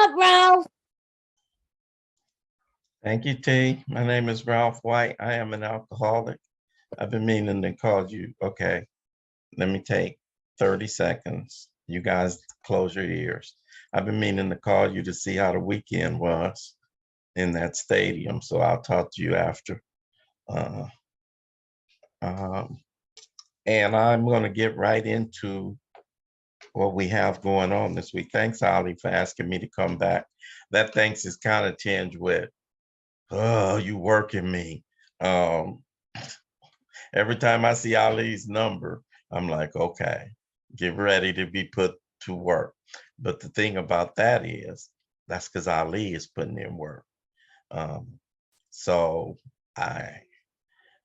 up, Ralph? Thank you, T. My name is Ralph White. I am an alcoholic. I've been meaning to call you. Okay, let me take 30 seconds. You guys close your ears. I've been meaning to call you to see how the weekend was in that stadium. So I'll talk to you after. Uh, um, and I'm going to get right into what we have going on this week. Thanks, Ollie, for asking me to come back. That thanks is kind of tinged with, oh, you working me. Um, every time I see Ali's number, I'm like, okay, get ready to be put to work. But the thing about that is, that's because Ali is putting in work. Um, so I,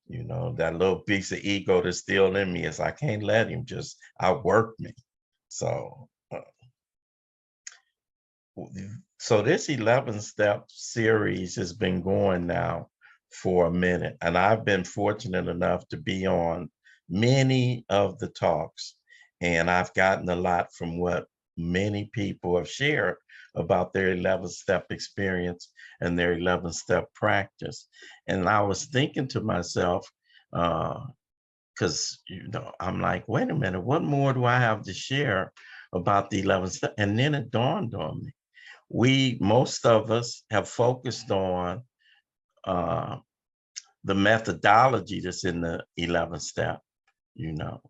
that little piece of ego that's still in me is I can't let him just outwork me. So, so this 11-step series has been going now for a minute, and I've been fortunate enough to be on many of the talks, and I've gotten a lot from what many people have shared about their 11-step experience and their 11-step practice. And I was thinking to myself, because I'm like, wait a minute, what more do I have to share about the 11 step? And then it dawned on me. Most of us have focused on the methodology that's in the 11th step,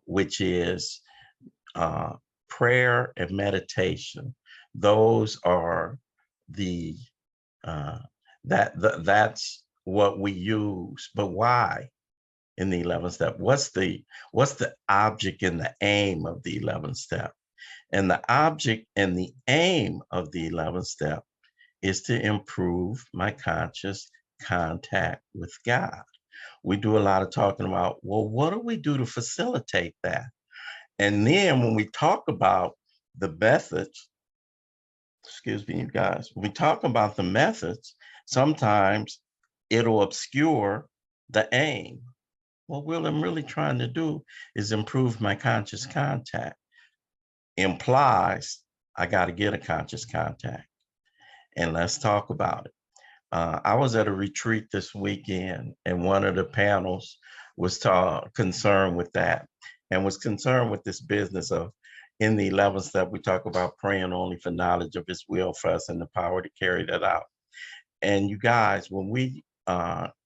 which is prayer and meditation. Those are that's what we use. But why in the 11th step? What's the object and the aim of the 11th step? And the object and the aim of the 11th step is to improve my conscious contact with God. We do a lot of talking about, well, what do we do to facilitate that? And then when we talk about the methods, excuse me, you guys, when we talk about the methods, sometimes it'll obscure the aim. Well, what I'm really trying to do is improve my conscious contact. Implies I got to get a conscious contact. And let's talk about it. I was at a retreat this weekend, and one of the panels was concerned with that, and was concerned with this business of, in the 11th step, we talk about praying only for knowledge of his will for us and the power to carry that out. And you guys, when we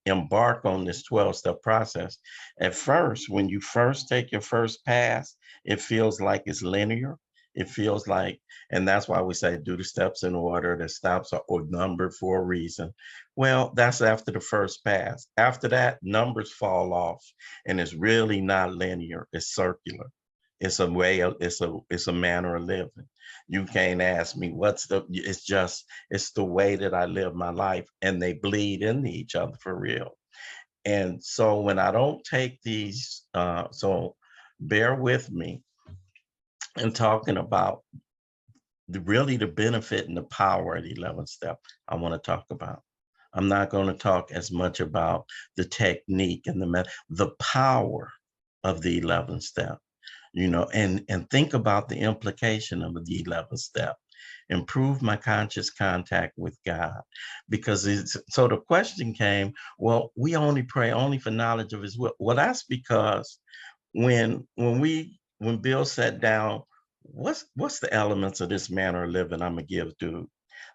embark on this 12-step process, at first, when you first take your first pass, it feels like it's linear. It feels like, and that's why we say do the steps in order. The steps are numbered for a reason. Well, that's after the first pass. After that, numbers fall off, and it's really not linear. It's circular. It's a way of, it's a manner of living. You can't ask me it's the way that I live my life, and they bleed into each other for real. And so when I don't take these, so bear with me in talking about really the benefit and the power of the 11th step I want to talk about. I'm not going to talk as much about the technique and the power of the 11th step, and think about the implication of the 11th step. Improve my conscious contact with God. Because so the question came, well, we only pray only for knowledge of his will. Well, that's because when Bill sat down, what's the elements of this manner of living I'm gonna give dude?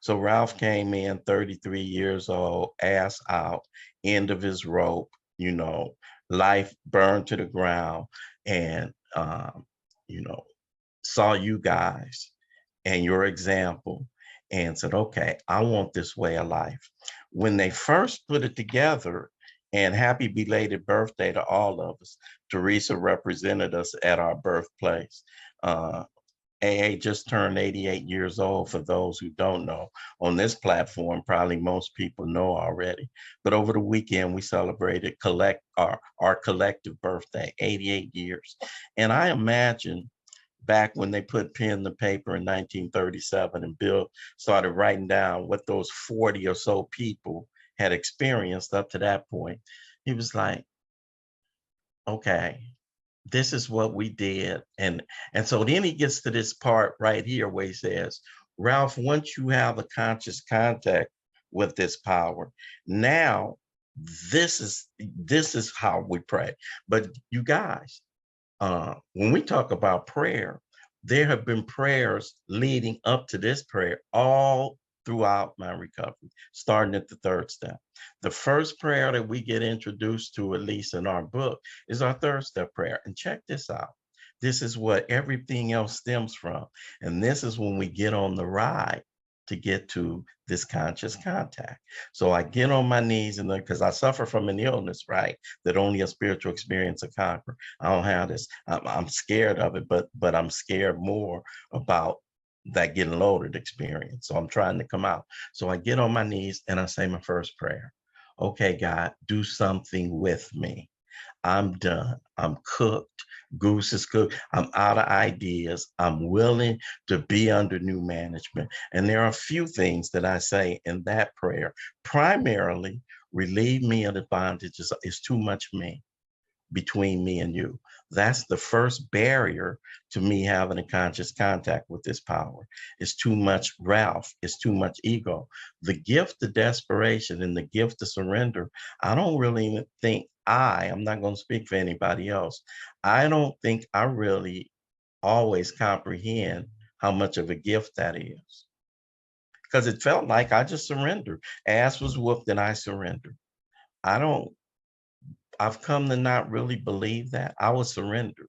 So Ralph came in 33 years old, ass out, end of his rope, life burned to the ground, and saw you guys and your example and said, okay, I want this way of life. When they first put it together, and happy belated birthday to all of us. Teresa represented us at our birthplace. AA just turned 88 years old, for those who don't know. On this platform, probably most people know already. But over the weekend, we celebrated our collective birthday, 88 years. And I imagine back when they put pen to paper in 1937 and Bill started writing down what those 40 or so people had experienced up to that point, he was like, okay, this is what we did. And so then he gets to this part right here where he says, Ralph, once you have a conscious contact with this power, now this is how we pray. But you guys, when we talk about prayer, there have been prayers leading up to this prayer all throughout my recovery, starting at the third step. The first prayer that we get introduced to, at least in our book, is our third step prayer. And check this out. This is what everything else stems from. And this is when we get on the ride to get to this conscious contact. So I get on my knees, and because I suffer from an illness, right, that only a spiritual experience can conquer. I don't have this. I'm scared of it, but I'm scared more about that getting loaded experience. So I'm trying to come out. So I get on my knees and I say my first prayer. Okay, God, do something with me. I'm done. I'm cooked. Goose is cooked. I'm out of ideas. I'm willing to be under new management. And there are a few things that I say in that prayer. Primarily, relieve me of the bondage is too much me between me and you. That's the first barrier to me having a conscious contact with this power. It's too much Ralph. It's too much ego. The gift of desperation and the gift of surrender, I don't really think I'm not going to speak for anybody else. I don't think I really always comprehend how much of a gift that is. Because it felt like I just surrendered. Ass was whooped and I surrendered. I don't I've come to not really believe that. I was surrendered.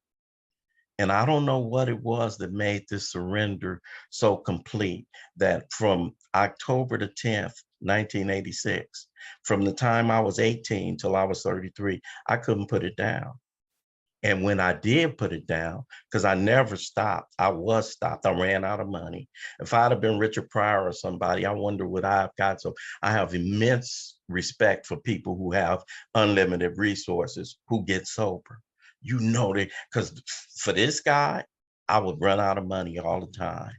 And I don't know what it was that made this surrender so complete that from October the 10th, 1986, from the time I was 18 till I was 33, I couldn't put it down. And when I did put it down, because I never stopped, I was stopped. I ran out of money. If I'd have been Richard Pryor or somebody, I wonder what I've got. So I have immense respect for people who have unlimited resources who get sober. You know that, because for this guy, I would run out of money all the time,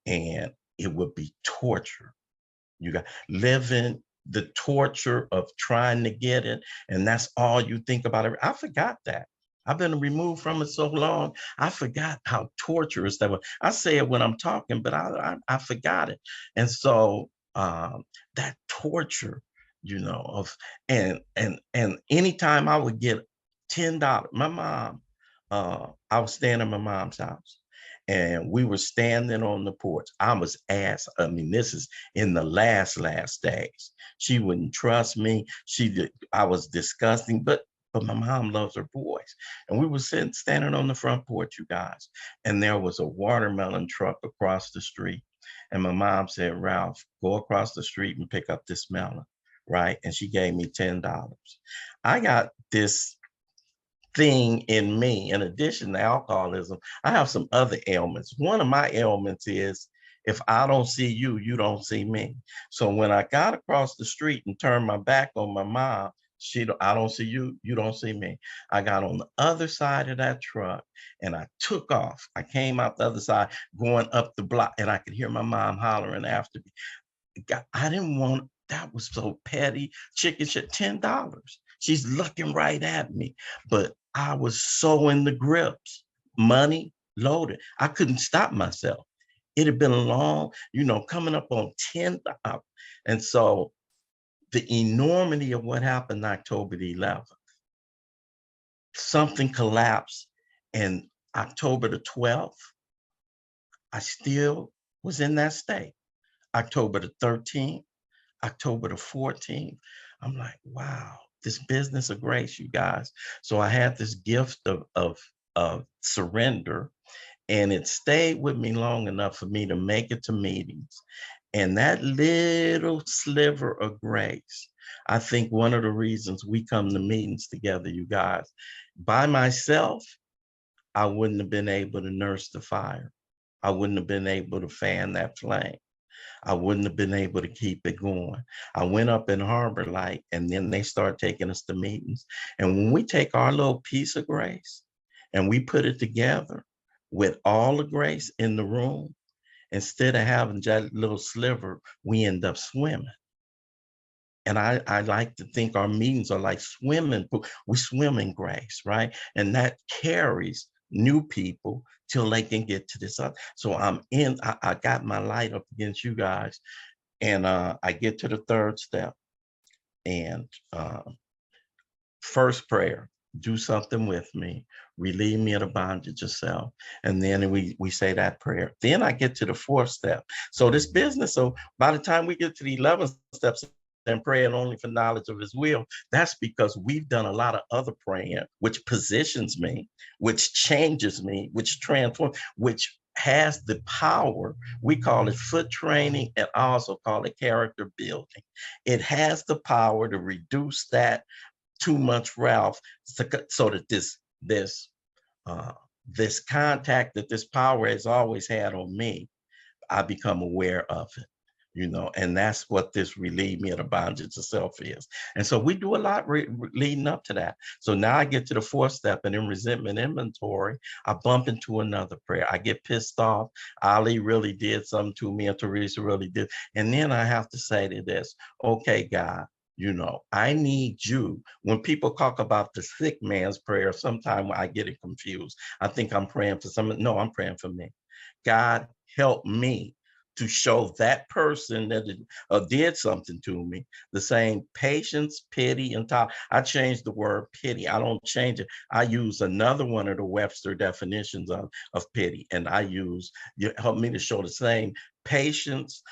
and it would be torture. You got living the torture of trying to get it, and that's all you think about. I forgot that. I've been removed from it so long, I forgot how torturous that was. I say it when I'm talking, but I forgot it. And so that torture, of and anytime I would get $10, my mom, I was staying at my mom's house and we were standing on the porch. I was asked, I mean, this is in the last days. She wouldn't trust me. I was disgusting, but my mom loves her boys. And we were standing on the front porch, you guys, and there was a watermelon truck across the street. And my mom said, Ralph, go across the street and pick up this melon, right? And she gave me $10. I got this thing in me. In addition to alcoholism, I have some other ailments. One of my ailments is if I don't see you, you don't see me. So when I got across the street and turned my back on my mom, I don't see you, you don't see me. I got on the other side of that truck and I took off. I came out the other side going up the block and I could hear my mom hollering after me. I didn't want, that was so petty, chicken shit, $10. She's looking right at me, but I was so in the grips, money loaded. I couldn't stop myself. It had been a long, coming up on 10. And so the enormity of what happened October the 11th, something collapsed, and October the 12th, I still was in that state. October the 13th, October the 14th, I'm like, wow, this business of grace, you guys. So I had this gift of surrender, and it stayed with me long enough for me to make it to meetings. And that little sliver of grace, I think one of the reasons we come to meetings together, you guys, by myself, I wouldn't have been able to nurse the fire. I wouldn't have been able to fan that flame. I wouldn't have been able to keep it going. I went up in Harbor Light and then they started taking us to meetings. And when we take our little piece of grace and we put it together with all the grace in the room, instead of having that little sliver, we end up swimming. And I like to think our meetings are like swimming. We swim in grace, right? And that carries new people till they can get to this other. So I got my light up against you guys, and I get to the third step, and first prayer, do something with me, relieve me of the bondage of self. And then we say that prayer. Then I get to the fourth step. So this business, so by the time we get to the 11 steps and praying only for knowledge of his will, that's because we've done a lot of other praying, which positions me, which changes me, which transforms, which has the power. We call it foot training, and I also call it character building. It has the power to reduce that too much Ralph, so that uh, this contact that this power has always had on me, I become aware of it, and that's what this relieve me of the bondage of self is. And so we do a lot leading up to that. So now I get to the fourth step, and in resentment inventory, I bump into another prayer. I get pissed off. Ali really did something to me, and Teresa really did. And then I have to say to this, okay, God, I need you. When people talk about the sick man's prayer, sometimes I get it confused. I think I'm praying for someone. No, I'm praying for me. God, help me to show that person that did something to me the same patience, pity, and tolerance. I changed the word pity. I don't change it. I use another one of the Webster definitions of pity, and I use, help me to show the same patience,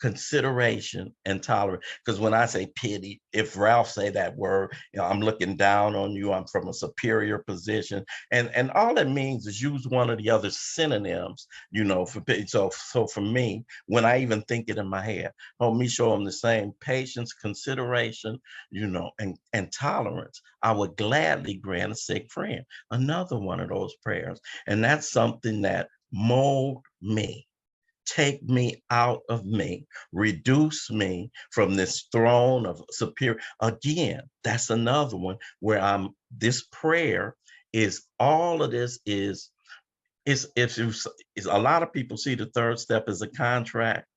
consideration, and tolerance. Because when I say pity, if Ralph say that word, I'm looking down on you. I'm from a superior position, and all it means is use one of the other synonyms, for pity. So for me, when I even think it in my head, help me show them the same patience, consideration, and tolerance. I would gladly grant a sick friend. Another one of those prayers, and that's something that mold me. Take me out of me, reduce me from this throne of superior. Again, that's another one where this prayer is all of this is a lot of people see the third step as a contract.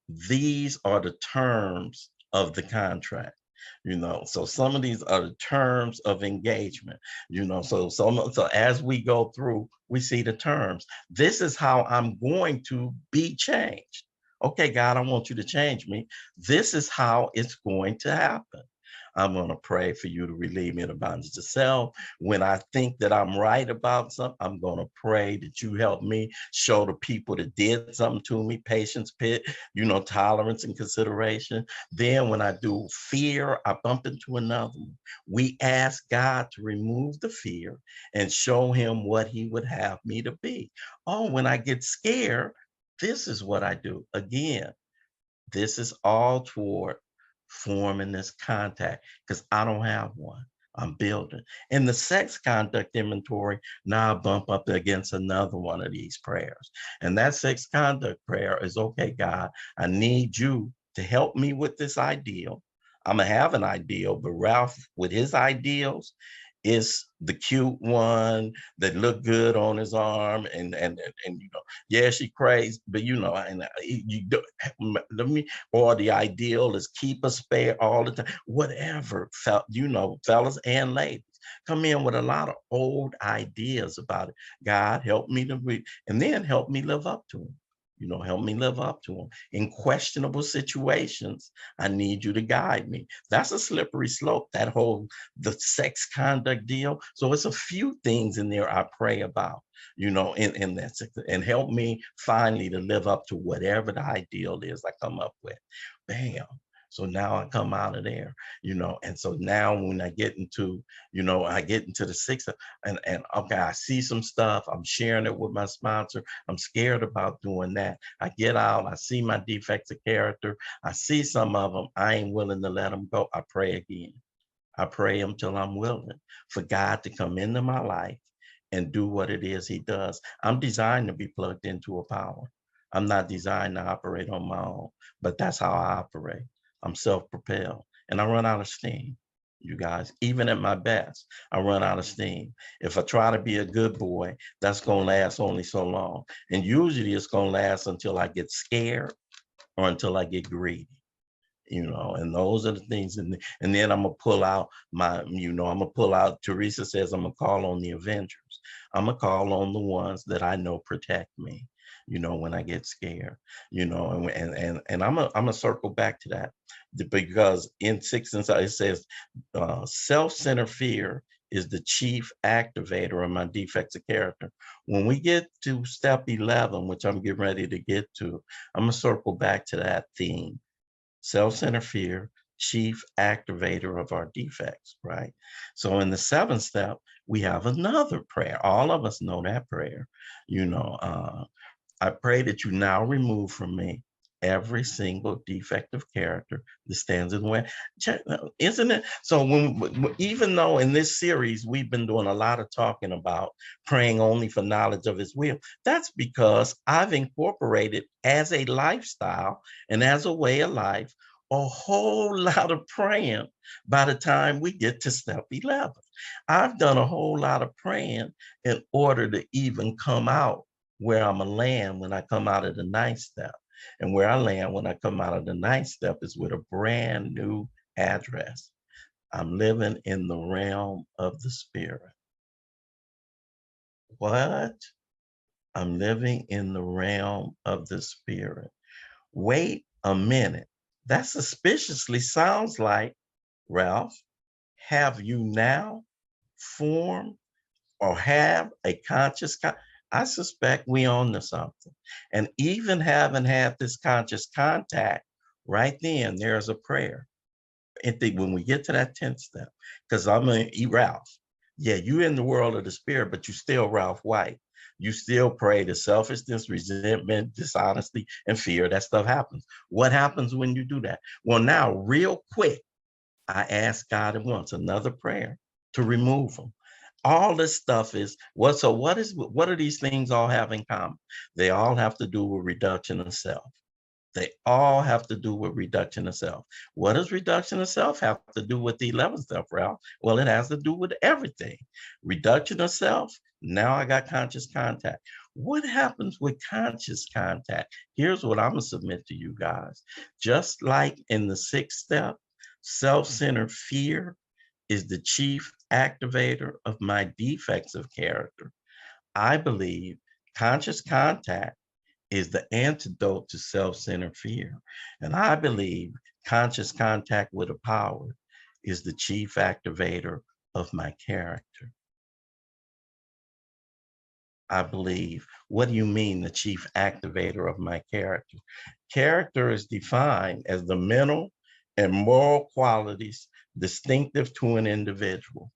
These are the terms of the contract. So some of these are the terms of engagement. So as we go through, we see the terms. This is how I'm going to be changed. Okay, God, I want you to change me. This is how it's going to happen. I'm going to pray for you to relieve me of the bondage of self. When I think that I'm right about something, I'm going to pray that you help me show the people that did something to me, patience, tolerance and consideration. Then when I do fear, I bump into another one. We ask God to remove the fear and show him what he would have me to be. Oh, when I get scared, this is what I do. Again, this is all toward forming this contact because I don't have one. I'm building. In the sex conduct inventory, now I bump up against another one of these prayers. And that sex conduct prayer is, okay, God, I need you to help me with this ideal. I'm going to have an ideal, but Ralph, with his ideals, is the cute one that look good on his arm, and yeah, she crazy, but and you do, let me, or the ideal is keep a spare all the time, whatever. Fellas and ladies come in with a lot of old ideas about it. God, help me to read, and then help me live up to them. Help me live up to them. In questionable situations, I need you to guide me. That's a slippery slope, the sex conduct deal. So it's a few things in there I pray about, in that, and help me finally to live up to whatever the ideal is I come up with. Bam. So now I come out of there, and so now when I get into, the sixth, and okay, I see some stuff, I'm sharing it with my sponsor. I'm scared about doing that. I get out, I see my defects of character. I see some of them. I ain't willing to let them go. I pray again. I pray until I'm willing for God to come into my life and do what it is he does. I'm designed to be plugged into a power. I'm not designed to operate on my own, but that's how I operate. I'm self-propelled, and I run out of steam. You guys, even at my best, I run out of steam. If I try to be a good boy, that's going to last only so long. And usually it's going to last until I get scared or until I get greedy. And those are the things. And then I'm gonna pull out Teresa says I'm gonna call on the Avengers. I'm gonna call on the ones that I know protect me, when I get scared, and I'm gonna circle back to that, because in 6 and 7 it says self-centered fear is the chief activator of my defects of character. When we get to step 11, which I'm getting ready to get to, I'm gonna circle back to that theme. Self-centered fear, chief activator of our defects, right? So in the 7th step, we have another prayer. All of us know that prayer. I pray that you now remove from me every single defective character that stands in the way. Isn't it? So even though in this series we've been doing a lot of talking about praying only for knowledge of his will, that's because I've incorporated as a lifestyle and as a way of life a whole lot of praying by the time we get to step 11. I've done a whole lot of praying in order to even come out where I'm gonna land when I come out of the 9th step. And where I land when I come out of the 9th step is with a brand new address. I'm living in the realm of the spirit. What? I'm living in the realm of the spirit. Wait a minute. That suspiciously sounds like, Ralph, have you now formed or have a conscious I suspect we own to something. And even having had this conscious contact, right then there's a prayer. When we get to that 10th step, because I'm gonna eat Ralph. Yeah, you in the world of the spirit, but you still Ralph White. You still pray to selfishness, resentment, dishonesty, and fear. That stuff happens. What happens when you do that? Well, now, real quick, I ask God at once another prayer to remove them. All this stuff is what? So what do these things all have in common? They all have to do with reduction of self. They all have to do with reduction of self. What does reduction of self have to do with the 11th step, Ralph? Well, it has to do with everything. Reduction of self. Now I got conscious contact. What happens with conscious contact? Here's what I'm gonna submit to you guys. Just like in the 6th step, self-centered fear is the chief activator of my defects of character. I believe conscious contact is the antidote to self-centered fear. And I believe conscious contact with a power is the chief activator of my character. I believe. What do you mean, the chief activator of my character? Character is defined as the mental and moral qualities distinctive to an individual.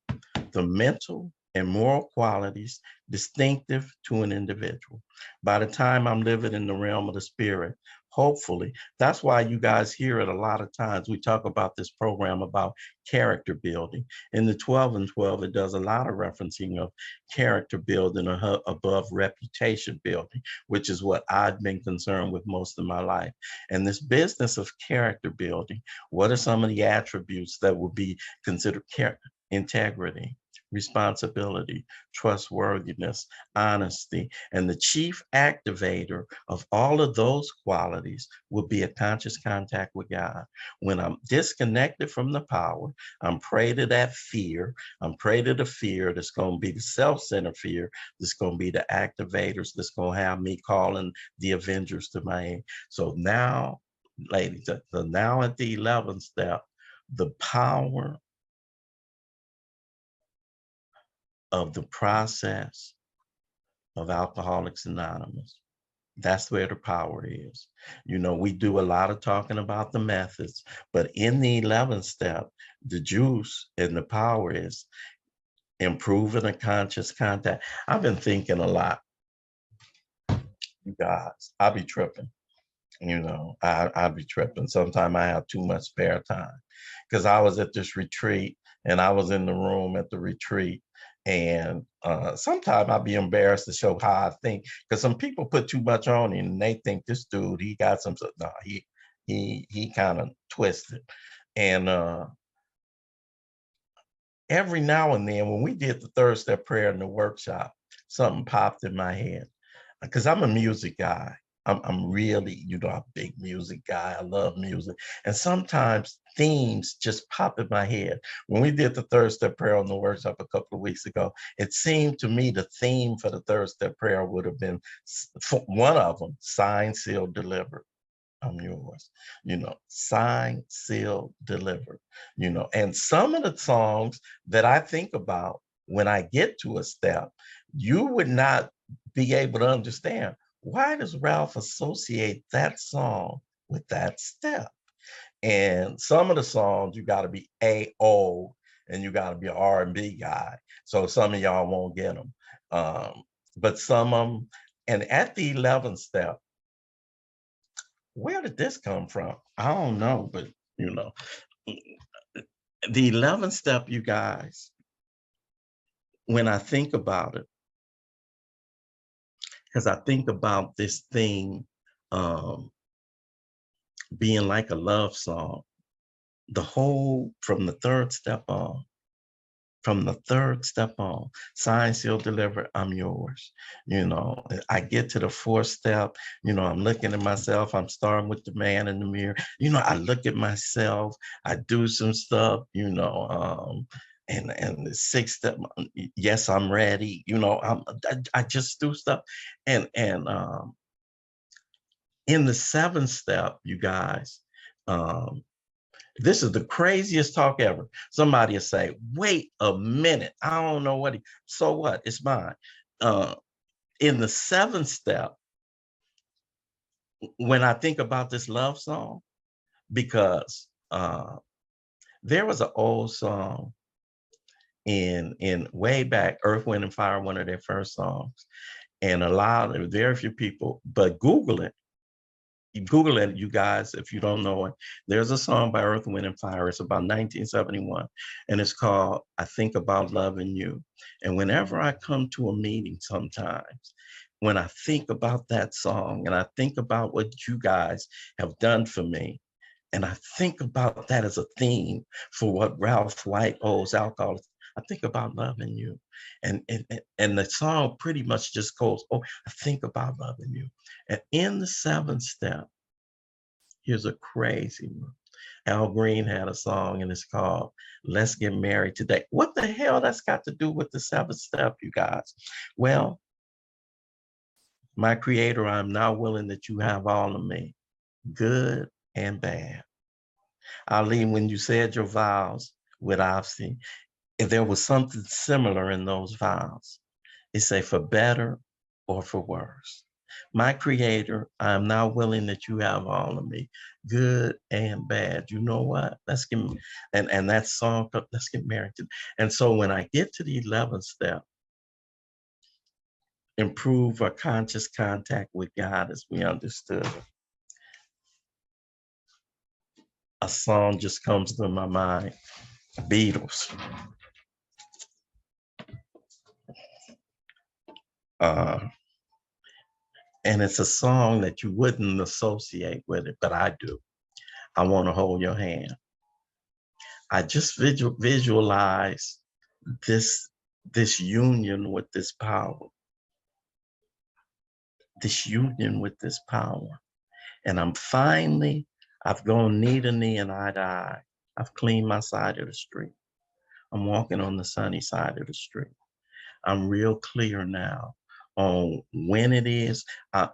The mental and moral qualities distinctive to an individual. By the time I'm living in the realm of the spirit, hopefully, that's why you guys hear it a lot of times. We talk about this program about character building. In the 12 and 12, it does a lot of referencing of character building above reputation building, which is what I've been concerned with most of my life. And this business of character building, what are some of the attributes that would be considered character? Integrity, responsibility, trustworthiness, honesty, and the chief activator of all of those qualities would be a conscious contact with God. When I'm disconnected from the power, I'm prey to that fear. I'm prey to the fear that's going to be the self-centered fear, that's going to be the activators, that's going to have me calling the Avengers to my aid. So now, ladies, now at the 11th step, the power of the process of Alcoholics Anonymous. That's where the power is. We do a lot of talking about the methods, but in the 11th step, the juice and the power is improving a conscious contact. I've been thinking a lot, you guys. I'll be tripping. I'll be tripping. Sometimes I have too much spare time because I was at this retreat and I was in the room at the retreat. And sometimes I'll be embarrassed to show how I think because some people put too much on him and they think this dude, he got some, no, he kind of twisted. And every now and then when we did the 3rd step prayer in the workshop, something popped in my head because I'm a music guy. I'm really, I'm a big music guy. I love music. And sometimes themes just pop in my head. When we did the third step prayer on the workshop a couple of weeks ago, it seemed to me the theme for the third step prayer would have been one of them, signed, sealed, delivered. I'm yours, signed, sealed, delivered, and some of the songs that I think about when I get to a step, you would not be able to understand. Why does Ralph associate that song with that step? And some of the songs, you got to be A.O. and you got to be an R&B guy. So some of y'all won't get them. But some of them, and at the 11th step, where did this come from? I don't know, but the 11th step, you guys, when I think about it, because I think about this thing being like a love song, the whole from the third step on, sign, seal, deliver, I'm yours. I get to the fourth step, I'm looking at myself, I'm starting with the man in the mirror. I look at myself, I do some stuff, and the sixth step, yes, I'm ready. I just do stuff. And in the seventh step, you guys, this is the craziest talk ever. Somebody will say, wait a minute, I don't know what so what? It's mine. In the seventh step, when I think about this love song, because there was an old song in way back, Earth, Wind, and Fire, one of their first songs, and very few people, but Google it. You Google it, you guys, if you don't know it. There's a song by Earth, Wind, and Fire. It's about 1971, and it's called I Think About Loving You. And whenever I come to a meeting sometimes, when I think about that song and I think about what you guys have done for me, and I think about that as a theme for what Ralph White owes alcoholics, I think about loving you. And the song pretty much just goes, oh, I think about loving you. And in the seventh step, here's a crazy one. Al Green had a song and it's called Let's Get Married Today. What the hell that's got to do with the seventh step, you guys? Well, my creator, I'm now willing that you have all of me, good and bad. Arlene, when you said your vows with Opsy, if there was something similar in those vows, it say for better or for worse. My creator, I'm now willing that you have all of me, good and bad. You know what? Let's get, and that song, let's get married. And so when I get to the 11th step, improve our conscious contact with God as we understood it, a song just comes to my mind, Beatles. And it's a song that you wouldn't associate with it, but I do. I want to hold your hand. I just visualize this union with this power. This union with this power. And I've gone knee to knee and eye to eye. I've cleaned my side of the street. I'm walking on the sunny side of the street. I'm real clear now on when it is. My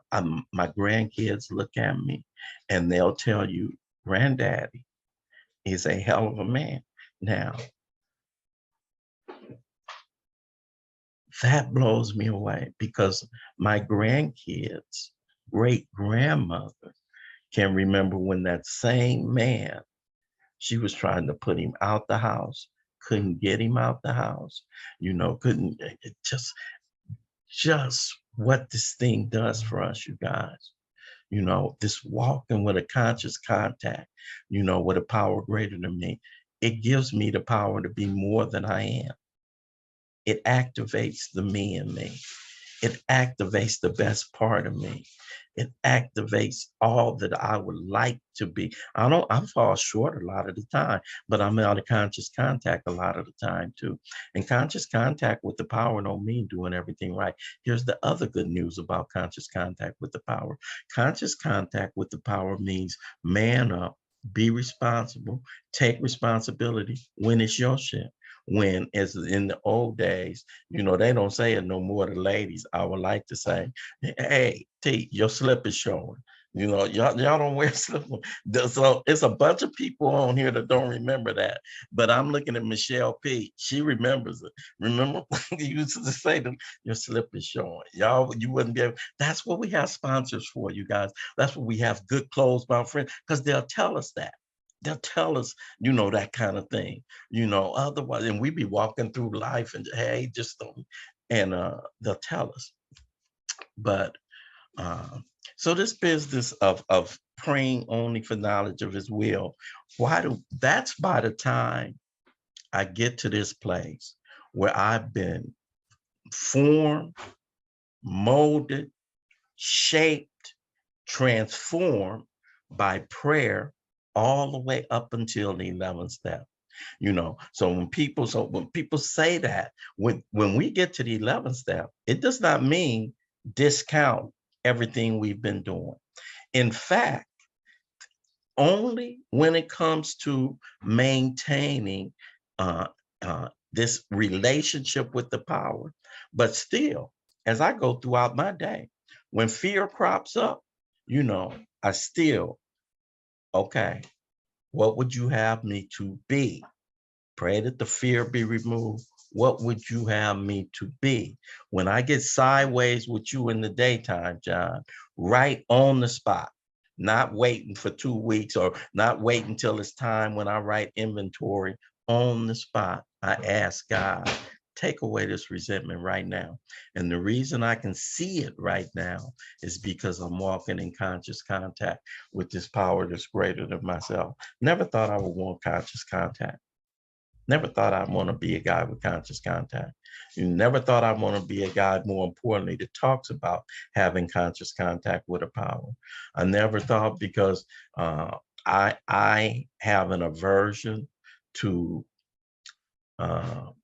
grandkids look at me and they'll tell you, Granddaddy is a hell of a man. Now, that blows me away because my grandkids' great grandmother can remember when that same man, she was trying to put him out the house, couldn't get him out the house, couldn't, it just what this thing does for us, you guys. This walking with a conscious contact, with a power greater than me, it gives me the power to be more than I am. It activates the me in me. it activates the best part of me. It activates all that I would like to be. I fall short a lot of the time, but I'm out of conscious contact a lot of the time too. And conscious contact with the power don't mean doing everything right. Here's the other good news about conscious contact with the power. Conscious contact with the power means man up, be responsible, take responsibility when it's your shit. When, as in the old days, they don't say it no more to ladies. I would like to say, hey, T, your slip is showing. Y'all don't wear slip. So it's a bunch of people on here that don't remember that. But I'm looking at Michelle P. She remembers it. Remember you used to say to them, your slip is showing. Y'all, you wouldn't be able. That's what we have sponsors for, you guys. That's what we have good clothes by friends, because they'll tell us that. They'll tell us, that kind of thing, otherwise, and we be walking through life and, hey, just don't, and they'll tell us. But so this business of praying only for knowledge of his will, that's by the time I get to this place where I've been formed, molded, shaped, transformed by prayer all the way up until the 11th step. So when people say that, when we get to the 11th step, it does not mean discount everything we've been doing. In fact, only when it comes to maintaining this relationship with the power. But still, as I go throughout my day, when fear crops up, I still, okay, what would you have me to be? Pray that the fear be removed. What would you have me to be? When I get sideways with you in the daytime, John, right on the spot, not waiting for 2 weeks or not waiting till it's time when I write inventory, on the spot, I ask God, take away this resentment right now. And the reason I can see it right now is because I'm walking in conscious contact with this power that's greater than myself. Never thought I would want conscious contact. Never thought I'd want to be a guy with conscious contact. You never thought I'd want to be a guy, more importantly, that talks about having conscious contact with a power. I never thought, because I have an aversion to, let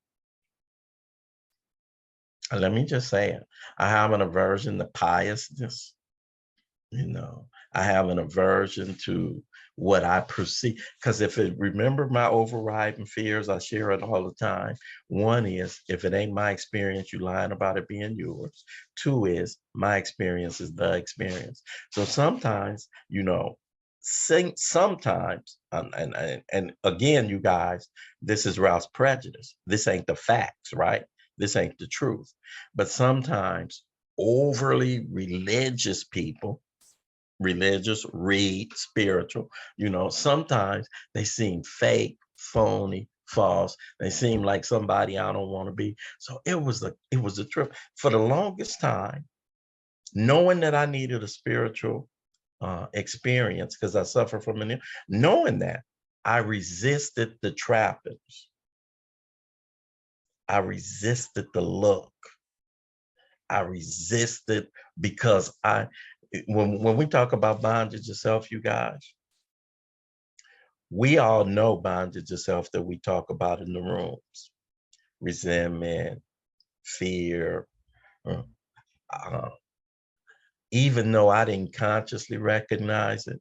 me just say it, I have an aversion to piousness. I have an aversion to what I perceive, because remember my overriding fears, I share it all the time. One is, if it ain't my experience, you lying about it being yours. Two is, my experience is the experience. So sometimes, sometimes, and again, you guys, this is Ralph's prejudice. This ain't the facts, right? This ain't the truth. But sometimes overly religious people, read spiritual, sometimes they seem fake, phony, false. They seem like somebody I don't want to be. So it was a trip for the longest time, knowing that I needed a spiritual experience because I suffer from knowing that, I resisted the trappings. I resisted the look. I resisted, because when we talk about bondage yourself, you guys, we all know bondage yourself that we talk about in the rooms: resentment, fear. Even though I didn't consciously recognize it,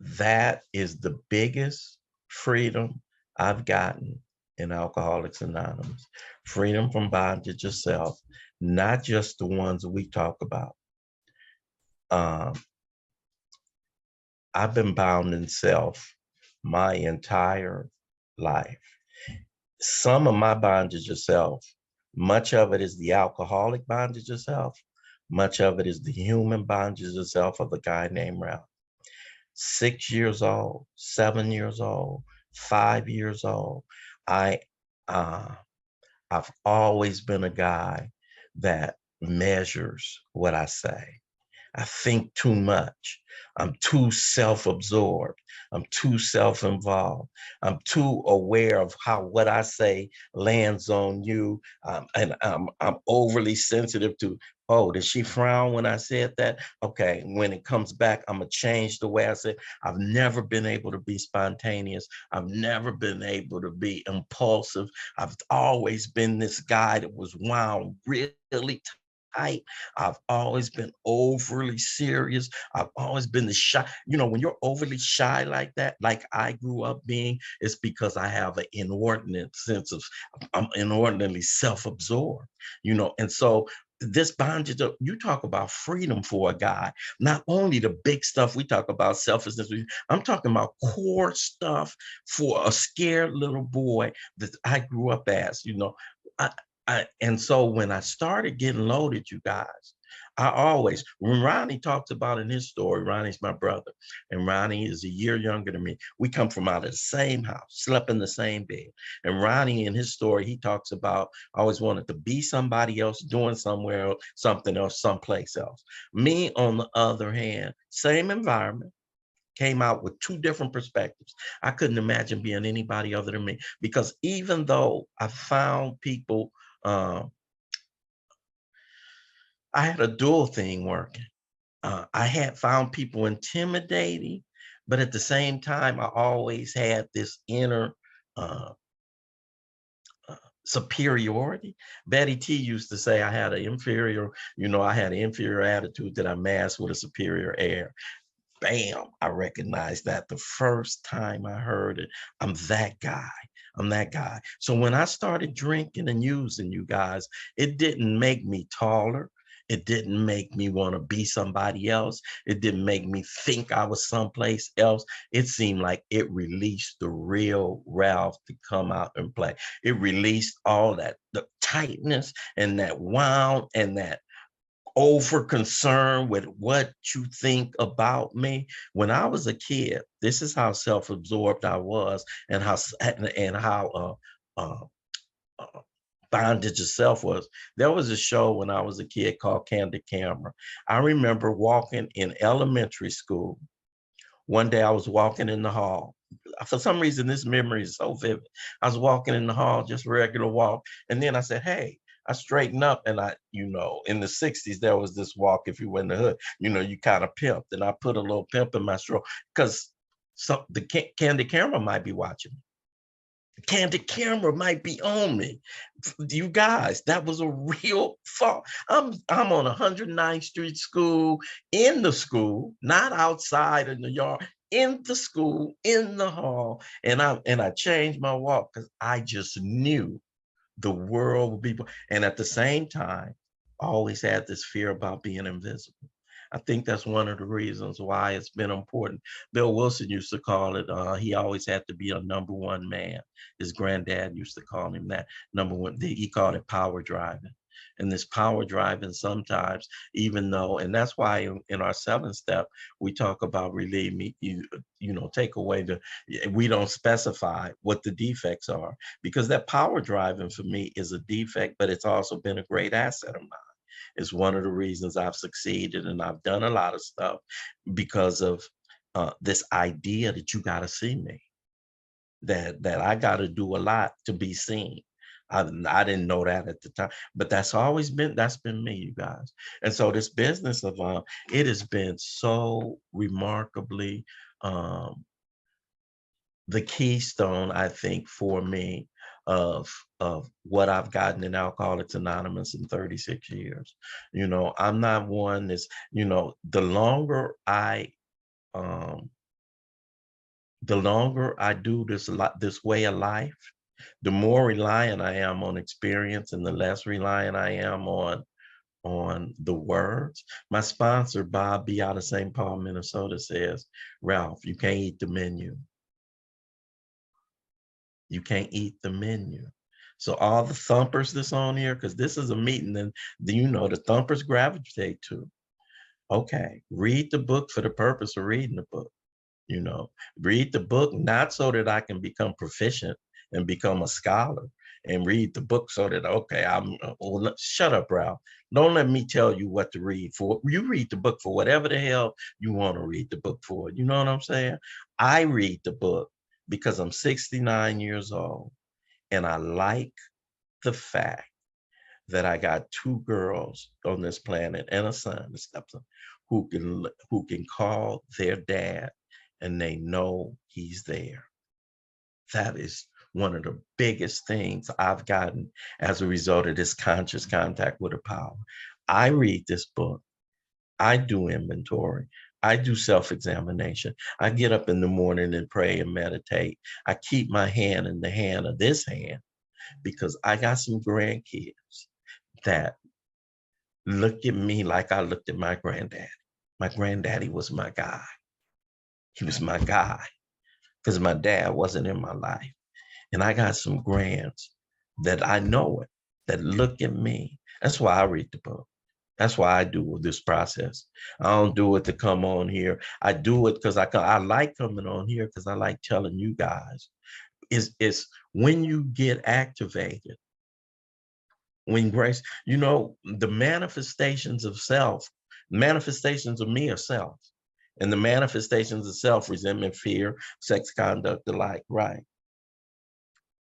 that is the biggest freedom I've gotten in Alcoholics Anonymous. Freedom from bondage yourself, not just the ones we talk about. I've been bound in self my entire life. Some of my bondage of self, much of it is the alcoholic bondage of self, much of it is the human bondage of self of a guy named Ralph. 6 years old, 7 years old, 5 years old, I've always been a guy that measures what I say. I think too much. I'm too self-absorbed. I'm too self-involved. I'm too aware of how what I say lands on you. And I'm overly sensitive to, oh, did she frown when I said that? Okay, when it comes back, I'm gonna change the way I say it. I've never been able to be spontaneous. I've never been able to be impulsive. I've always been this guy that was wound really tight. I've always been overly serious. I've always been the shy. When you're overly shy like that, like I grew up being, it's because I have an inordinate sense of, I'm inordinately self-absorbed, and so this bondage, you talk about freedom for a guy, not only the big stuff we talk about, selfishness, I'm talking about core stuff for a scared little boy that I grew up as, I, and so when I started getting loaded, you guys, when Ronnie talks about in his story, Ronnie's my brother, and Ronnie is a year younger than me. We come from out of the same house, slept in the same bed. And Ronnie, in his story, he talks about, I always wanted to be somebody else, doing somewhere else, something else, someplace else. Me, on the other hand, same environment, came out with two different perspectives. I couldn't imagine being anybody other than me, because even though I found people, um, I had a dual thing working. I had found people intimidating, but at the same time, I always had this inner uh, uh, superiority. Betty T used to say I had an inferior attitude that I masked with a superior air. Bam, I recognized that the first time I heard it. I'm that guy. I'm that guy. So when I started drinking and using, you guys, it didn't make me taller. It didn't make me want to be somebody else. It didn't make me think I was someplace else. It seemed like it released the real Ralph to come out and play. It released all that, the tightness and that wound and that over concern with what you think about me. When I was a kid, this is how self-absorbed I was, and how uh, uh, bondage itself was. There was a show when I was a kid called Candid Camera. I remember walking in elementary school. One day I was walking in the hall. For some reason, this memory is so vivid. I was walking in the hall, just regular walk. And then I said, hey, I straightened up, and in the 60s, there was this walk, if you were in the hood, you kind of pimped. And I put a little pimp in my stroke because the candid camera might be watching me. The candid camera might be on me. You guys, that was a real thought. I'm on 109th Street School, in the school, not outside in the yard, in the school, in the hall. And I changed my walk because I just knew the world would be, and at the same time, I always had this fear about being invisible. I think that's one of the reasons why it's been important. Bill Wilson used to call it, he always had to be a number one man. His granddad used to call him that, number one. He called it power driving. And this power driving sometimes, even though, and that's why in our 7th step, we talk about relieve me, take away we don't specify what the defects are, because that power driving for me is a defect, but it's also been a great asset of mine. It's one of the reasons I've succeeded, and I've done a lot of stuff because of this idea that you got to see me, that I got to do a lot to be seen. I didn't know that at the time, but that's been me, you guys. And so this business of it has been so remarkably um, the keystone, I think, for me of what I've gotten in Alcoholics Anonymous in 36 years. I'm not one that's, um the longer I do this way of life, the more reliant I am on experience and the less reliant I am on the words. My sponsor, Bob B out of St. Paul, Minnesota, says, Ralph, you can't eat the menu. You can't eat the menu. So all the thumpers that's on here, because this is a meeting, and the thumpers gravitate to. Okay, read the book for the purpose of reading the book. Read the book not so that I can become proficient and become a scholar and read the book so that, okay, shut up, Ralph. Don't let me tell you what to read for. You read the book for whatever the hell you want to read the book for. You know what I'm saying? I read the book because I'm 69 years old and I like the fact that I got two girls on this planet and a son, a stepson, who can call their dad and they know he's there. That is one of the biggest things I've gotten as a result of this conscious contact with a power. I read this book. I do inventory. I do self-examination. I get up in the morning and pray and meditate. I keep my hand in the hand of this hand because I got some grandkids that look at me like I looked at my granddaddy. My granddaddy was my guy. He was my guy because my dad wasn't in my life. And I got some grands that I know it, that look at me. That's why I read the book. That's why I do this process. I don't do it to come on here. I do it because I like coming on here because I like telling you guys. It's when you get activated, when grace, the manifestations of self, manifestations of me are self. And the manifestations of self, resentment, fear, sex, conduct, the like, right?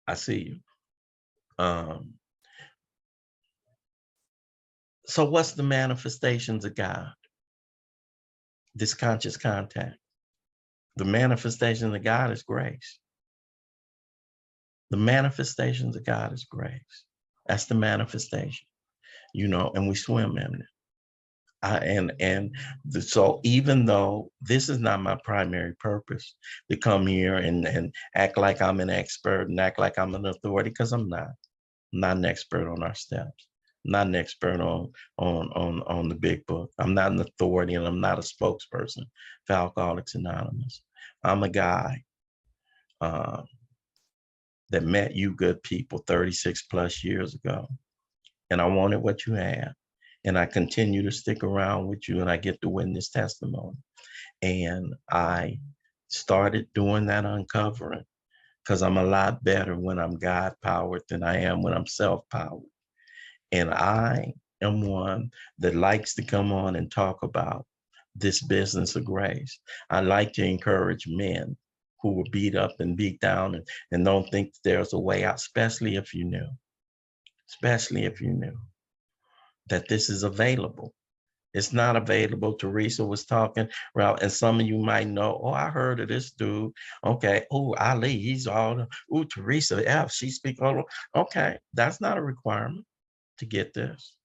I see you. So what's the manifestations of God? This conscious contact. The manifestation of God is grace. The manifestations of God is grace. That's the manifestation, and we swim in it. So even though this is not my primary purpose to come here and act like I'm an expert and act like I'm an authority, because I'm not. I'm not an expert on our steps. I'm not an expert on the big book. I'm not an authority and I'm not a spokesperson for Alcoholics Anonymous. I'm a guy that met you good people 36 plus years ago. And I wanted what you have. And I continue to stick around with you and I get to witness testimony. And I started doing that uncovering because I'm a lot better when I'm God powered than I am when I'm self powered. And I am one that likes to come on and talk about this business of grace. I like to encourage men who were beat up and beat down and don't think there's a way out, especially if you knew that this is available. It's not available. Teresa was talking, Ralph, and some of you might know, oh, I heard of this dude. Okay. Oh, Ali, he's all, oh, Teresa F, she speaks all. Okay. That's not a requirement to get this.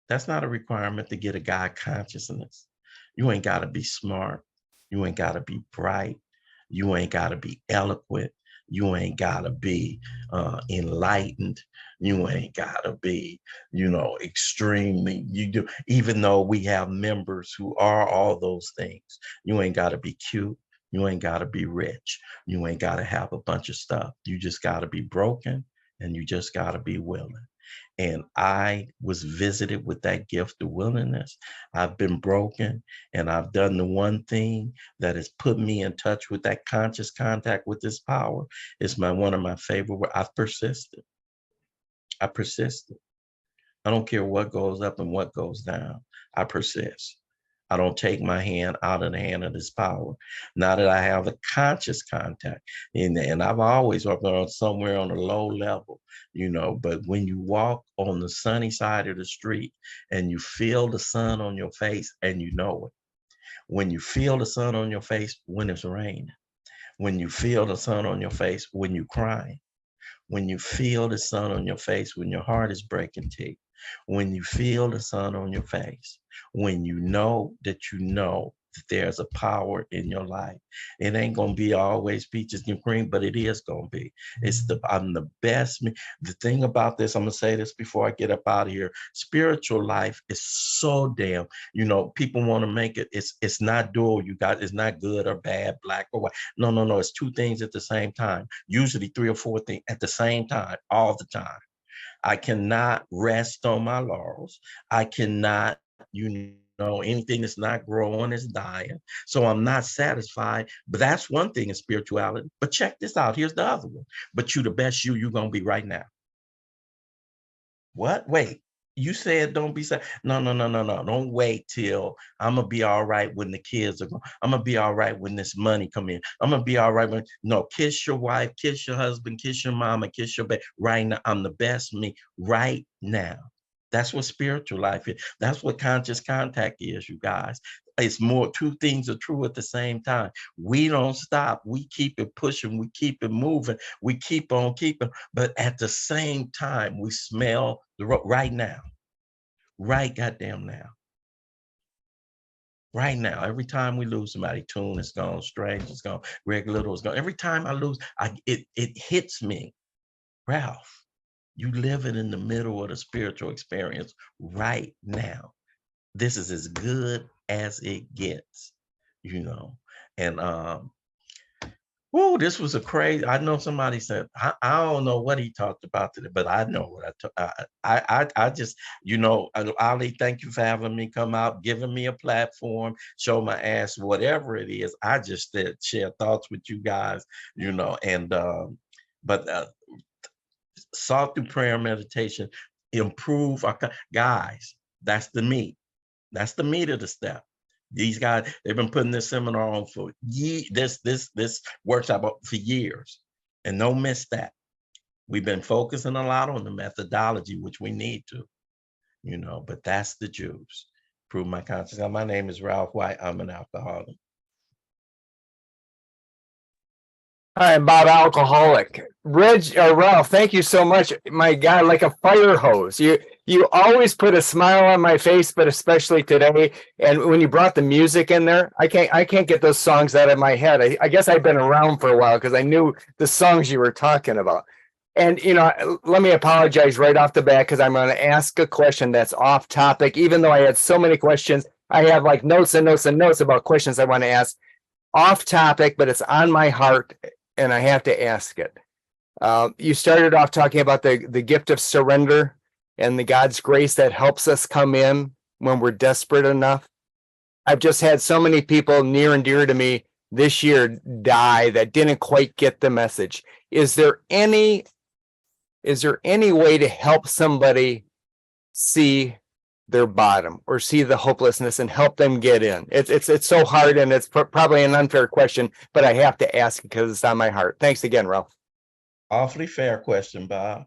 That's not a requirement to get a God consciousness. You ain't got to be smart. You ain't got to be bright. You ain't got to be eloquent. You ain't got to be enlightened. You ain't got to be, extremely, even though we have members who are all those things. You ain't got to be cute. You ain't got to be rich. You ain't got to have a bunch of stuff. You just got to be broken and you just got to be willing. And I was visited with that gift of willingness. I've been broken and I've done the one thing that has put me in touch with that conscious contact with this power. It's one of my favorite words. I've persisted. I persisted. I don't care what goes up and what goes down. I persist. I don't take my hand out of the hand of this power. Now that I have a conscious contact, and I've always worked on somewhere on a low level, but when you walk on the sunny side of the street and you feel the sun on your face and you know it, when you feel the sun on your face when it's raining, when you feel the sun on your face when you're crying, when you feel the sun on your face when your heart is breaking teeth, when you feel the sun on your face, when you know that there's a power in your life. It ain't gonna be always peaches and cream, but it is gonna be. I'm the best. The thing about this, I'm gonna say this before I get up out of here. Spiritual life is so damn. People want to make it's not dual. It's not good or bad, black or white. No. It's two things at the same time. Usually 3 or 4 things at the same time, all the time. I cannot rest on my laurels. I cannot, know, anything that's not growing is dying. So I'm not satisfied. But that's one thing in spirituality. But check this out. Here's the other one. But you the best you're going to be right now. What? Wait. You said don't be sad. No, no, no, no, no. Don't wait till I'm gonna be all right when the kids are gone. I'm gonna be all right when this money come in. I'm gonna be all right when no, kiss your wife, kiss your husband, kiss your mama, kiss your baby. Right now, I'm the best me right now. That's what spiritual life is. That's what conscious contact is, you guys. It's more, two things are true at the same time. We don't stop. We keep it pushing. We keep it moving. We keep on keeping. But at the same time, we smell the right now. Right goddamn now. Right now. Every time we lose somebody, Tune is gone, Strange is gone, Greg Little is gone. Every time I lose, it hits me. Ralph, you living in the middle of the spiritual experience right now. This is as good as it gets, you know. And whoa, this was a crazy. I know somebody said I don't know what he talked about today, but I know what I just, you know, Ali, thank you for having me come out, giving me a platform, show my ass, whatever it is. I just share thoughts with you guys, you know, and but sought through prayer and meditation, improve our guys. That's the meat. That's the meat of the step. These guys, they've been putting this seminar on for this workshop for years, and don't miss that. We've been focusing a lot on the methodology, which we need to, you know, but that's the juice. Prove my conscience. My name is Ralph White. I'm an alcoholic. Hi, I'm Bob Alcoholic. Ralph, thank you so much. My God, like a fire hose. You always put a smile on my face, but especially today. And when you brought the music in there, I can't get those songs out of my head. I guess I've been around for a while because I knew the songs you were talking about. And you know, let me apologize right off the bat because I'm going to ask a question that's off topic. Even though I had so many questions, I have like notes and notes and notes about questions I want to ask. Off topic, but it's on my heart and I have to ask it. You started off talking about the gift of surrender and the God's grace that helps us come in when we're desperate enough. I've just had so many people near and dear to me this year die that didn't quite get the message. Is there any way to help somebody see their bottom or see the hopelessness and help them get in? It's so hard, and it's probably an unfair question, but I have to ask because it's on my heart. Thanks again, Ralph. Awfully fair question, Bob.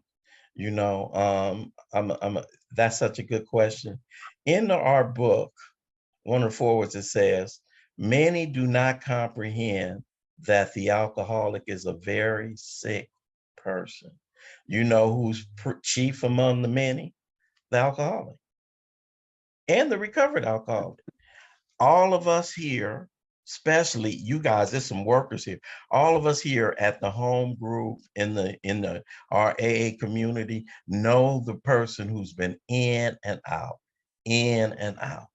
You know, that's such a good question. In our book, one of the forwards, it says, many do not comprehend that the alcoholic is a very sick person. You know who's chief among the many? The alcoholic and the recovered alcoholic. All of us here, especially you guys, there's some workers here. All of us here at the home group in the our AA community know the person who's been in and out, in and out,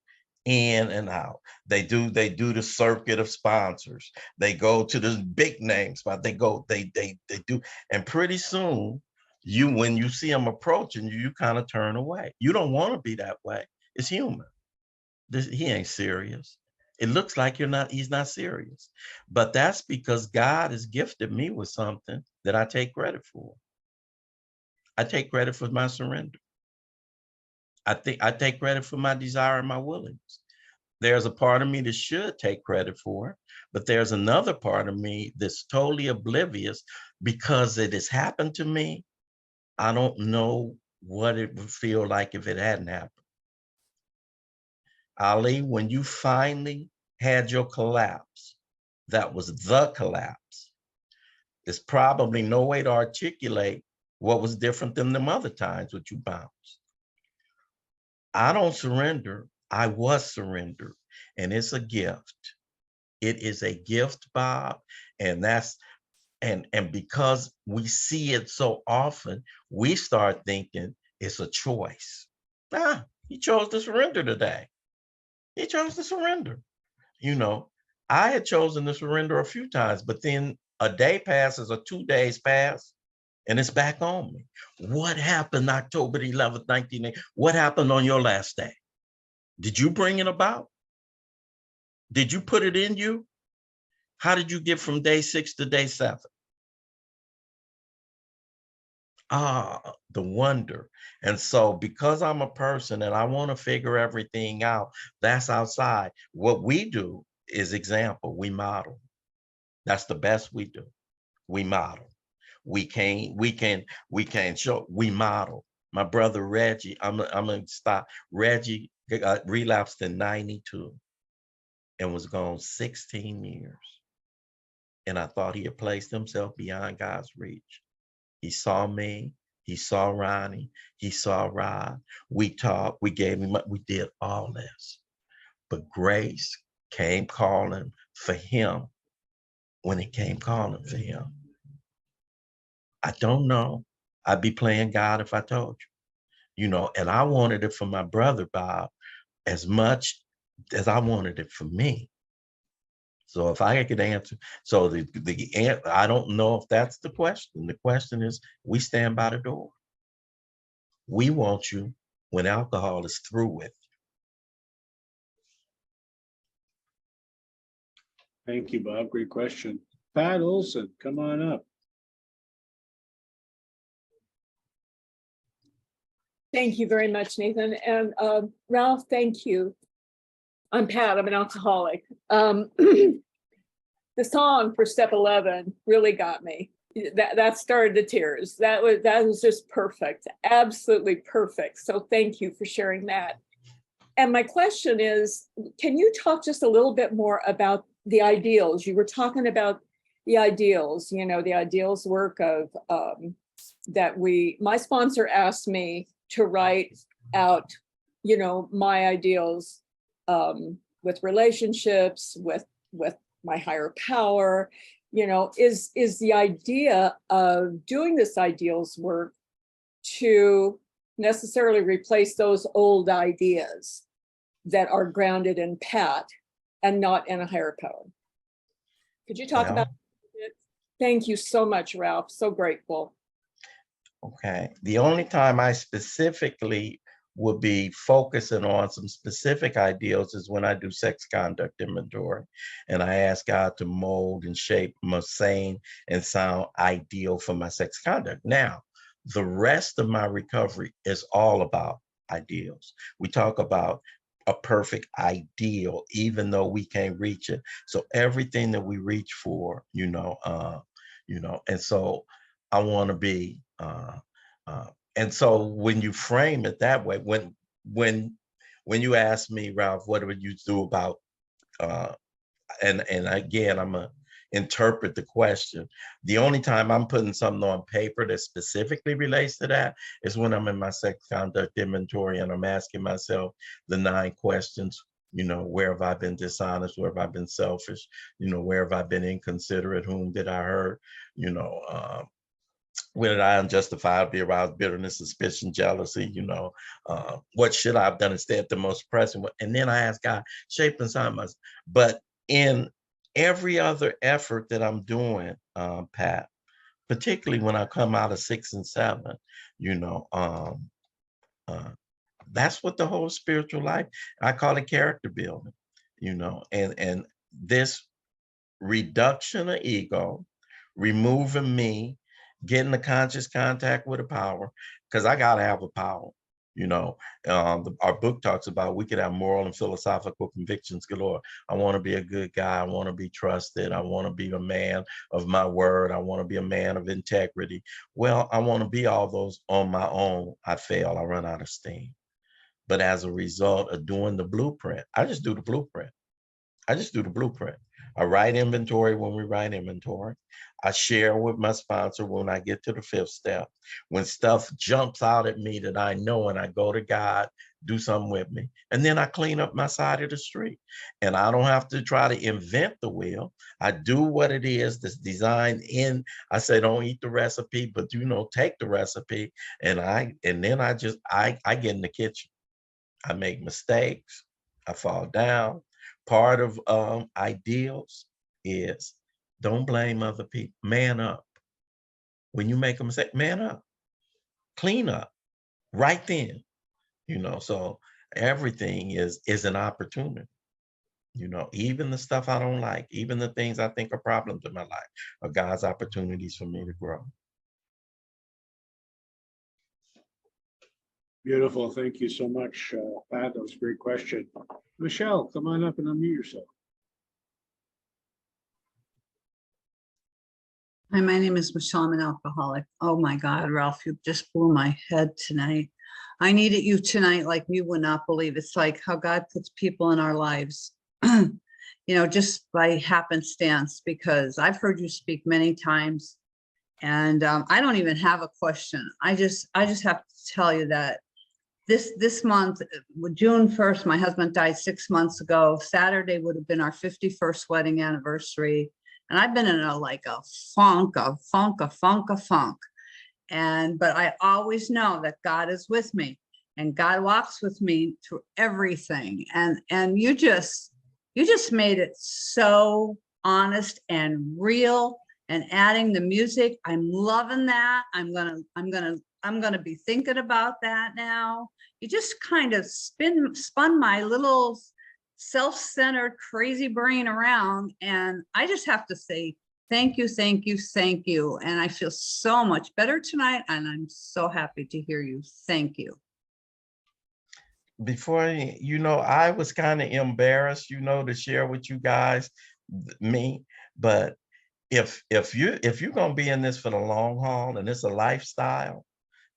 in and out. They do the circuit of sponsors. They go to the big name spot. They do, and pretty soon, when you see them approaching you, you kind of turn away. You don't want to be that way. It's human. He ain't serious. It looks like he's not serious. But that's because God has gifted me with something that I take credit for. I take credit for my surrender. I take credit for my desire and my willingness. There's a part of me that should take credit for it, but there's another part of me that's totally oblivious because it has happened to me. I don't know what it would feel like if it hadn't happened. Ali, when you finally had your collapse, that was the collapse. There's probably no way to articulate what was different than them other times which you bounced. I don't surrender. I was surrendered. And it's a gift. It is a gift, Bob. And and because we see it so often, we start thinking it's a choice. He chose to surrender today. He chose to surrender. You know, I had chosen to surrender a few times, but then a day passes or 2 days pass and it's back on me. What happened October 11th, 1980? What happened on your last day? Did you bring it about? Did you put it in you? How did you get from day 6 to day 7? Ah, the wonder. And so because I'm a person and I want to figure everything out, that's outside. What we do is example, we model. That's the best we do. We model. We can show, we model. My brother Reggie, I'm gonna stop. Reggie relapsed in 92 and was gone 16 years. And I thought he had placed himself beyond God's reach. He saw me, he saw Ronnie, he saw Rod. We talked, we gave him, we did all this. But grace came calling for him when it came calling for him. I don't know. I'd be playing God if I told you, and I wanted it for my brother, Bob, as much as I wanted it for me. So if I could answer, so I don't know if that's the question. The question is, we stand by the door. We want you when alcohol is through with. Thank you, Bob. Great question. Pat Olson, come on up. Thank you very much, Nathan. And Ralph, thank you. I'm Pat, I'm an alcoholic. The song for step 11 really got me. That started the tears. That was just perfect, absolutely perfect. So thank you for sharing that. And my question is, can you talk just a little bit more about the ideals? You were talking about the ideals, the ideals work of my sponsor asked me to write out, my ideals with relationships, with my higher power, is the idea of doing this ideals work to necessarily replace those old ideas that are grounded in Pat and not in a higher power. Could you talk about it? Thank you so much, Ralph. So grateful. Okay. The only time I specifically would be focusing on some specific ideals is when I do sex conduct inventory. And I ask God to mold and shape my sane and sound ideal for my sex conduct. Now, the rest of my recovery is all about ideals. We talk about a perfect ideal, even though we can't reach it. So everything that we reach for, and so I want to be, and so when you frame it that way, when you ask me, Ralph, what would you do about, and again, I'm gonna interpret the question. The only time I'm putting something on paper that specifically relates to that is when I'm in my sex conduct inventory and I'm asking myself the 9 questions. Where have I been dishonest? Where have I been selfish? Where have I been inconsiderate? Whom did I hurt? Where did I unjustifiably arouse bitterness, suspicion, jealousy? What should I have done instead? The most pressing. And then I ask God, shape inside myself. But in every other effort that I'm doing, Pat, particularly when I come out of 6 and 7, that's what the whole spiritual life, I call it character building, and this reduction of ego, removing me, getting the conscious contact with a power, because I got to have a power. Our book talks about we could have moral and philosophical convictions galore. I want to be a good guy. I want to be trusted. I want to be a man of my word. I want to be a man of integrity. Well, I want to be all those on my own. I fail. I run out of steam. But as a result of doing the blueprint, I just do the blueprint. I write inventory when we write inventory. I share with my sponsor when I get to the 5th step. When stuff jumps out at me that I know, and I go to God, do something with me. And then I clean up my side of the street. And I don't have to try to invent the wheel. I do what it is that's designed in. I say, don't eat the recipe, but take the recipe. And then I get in the kitchen. I make mistakes. I fall down. Part of ideals is don't blame other people. Man up. When you make a mistake, man up. Clean up right then. So everything is an opportunity. Even the stuff I don't like, even the things I think are problems in my life, are God's opportunities for me to grow. Beautiful. Thank you so much, Pat. That was a great question. Michelle, come on up and unmute yourself. Hi, my name is Michelle. I'm an alcoholic. Oh my God, Ralph, you just blew my head tonight. I needed you tonight like you would not believe. It's like how God puts people in our lives, just by happenstance, because I've heard you speak many times and I don't even have a question. I just have to tell you that this month, June 1st, my husband died 6 months ago. Saturday would have been our 51st wedding anniversary. And I've been in a funk. But I always know that God is with me and God walks with me through everything. And you just made it so honest and real, and adding the music. I'm loving that. I'm gonna be thinking about that now. You just kind of spun my little self-centered crazy brain around, and I just have to say thank you. And I feel so much better tonight, and I'm so happy to hear you. Thank you. Before, I was kind of embarrassed, to share with you guys me, but if you're gonna be in this for the long haul and it's a lifestyle,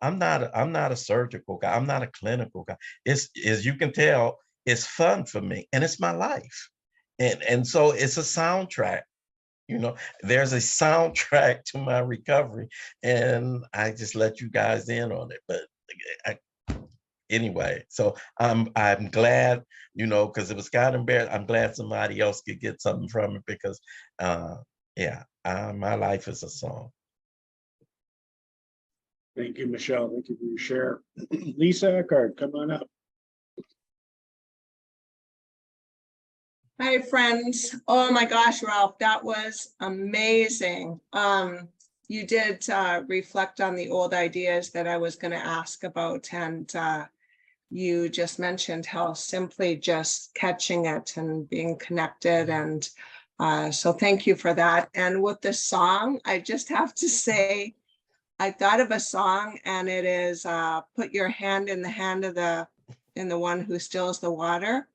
I'm not a surgical guy. I'm not a clinical guy. It's, as you can tell, it's fun for me and it's my life. And so it's a soundtrack, there's a soundtrack to my recovery, and I just let you guys in on it. But anyway, so I'm glad, because it was kind of embarrassing. I'm glad somebody else could get something from it, because my life is a song. Thank you, Michelle. Thank you for your share. Lisa Eckhart, come on up. Hi, friends. Oh my gosh, Ralph, that was amazing. You did reflect on the old ideas that I was going to ask about, and you just mentioned how simply just catching it and being connected, and so thank you for that. And with this song, I just have to say, I thought of a song, and it is put your hand in the hand of the one who stills the water.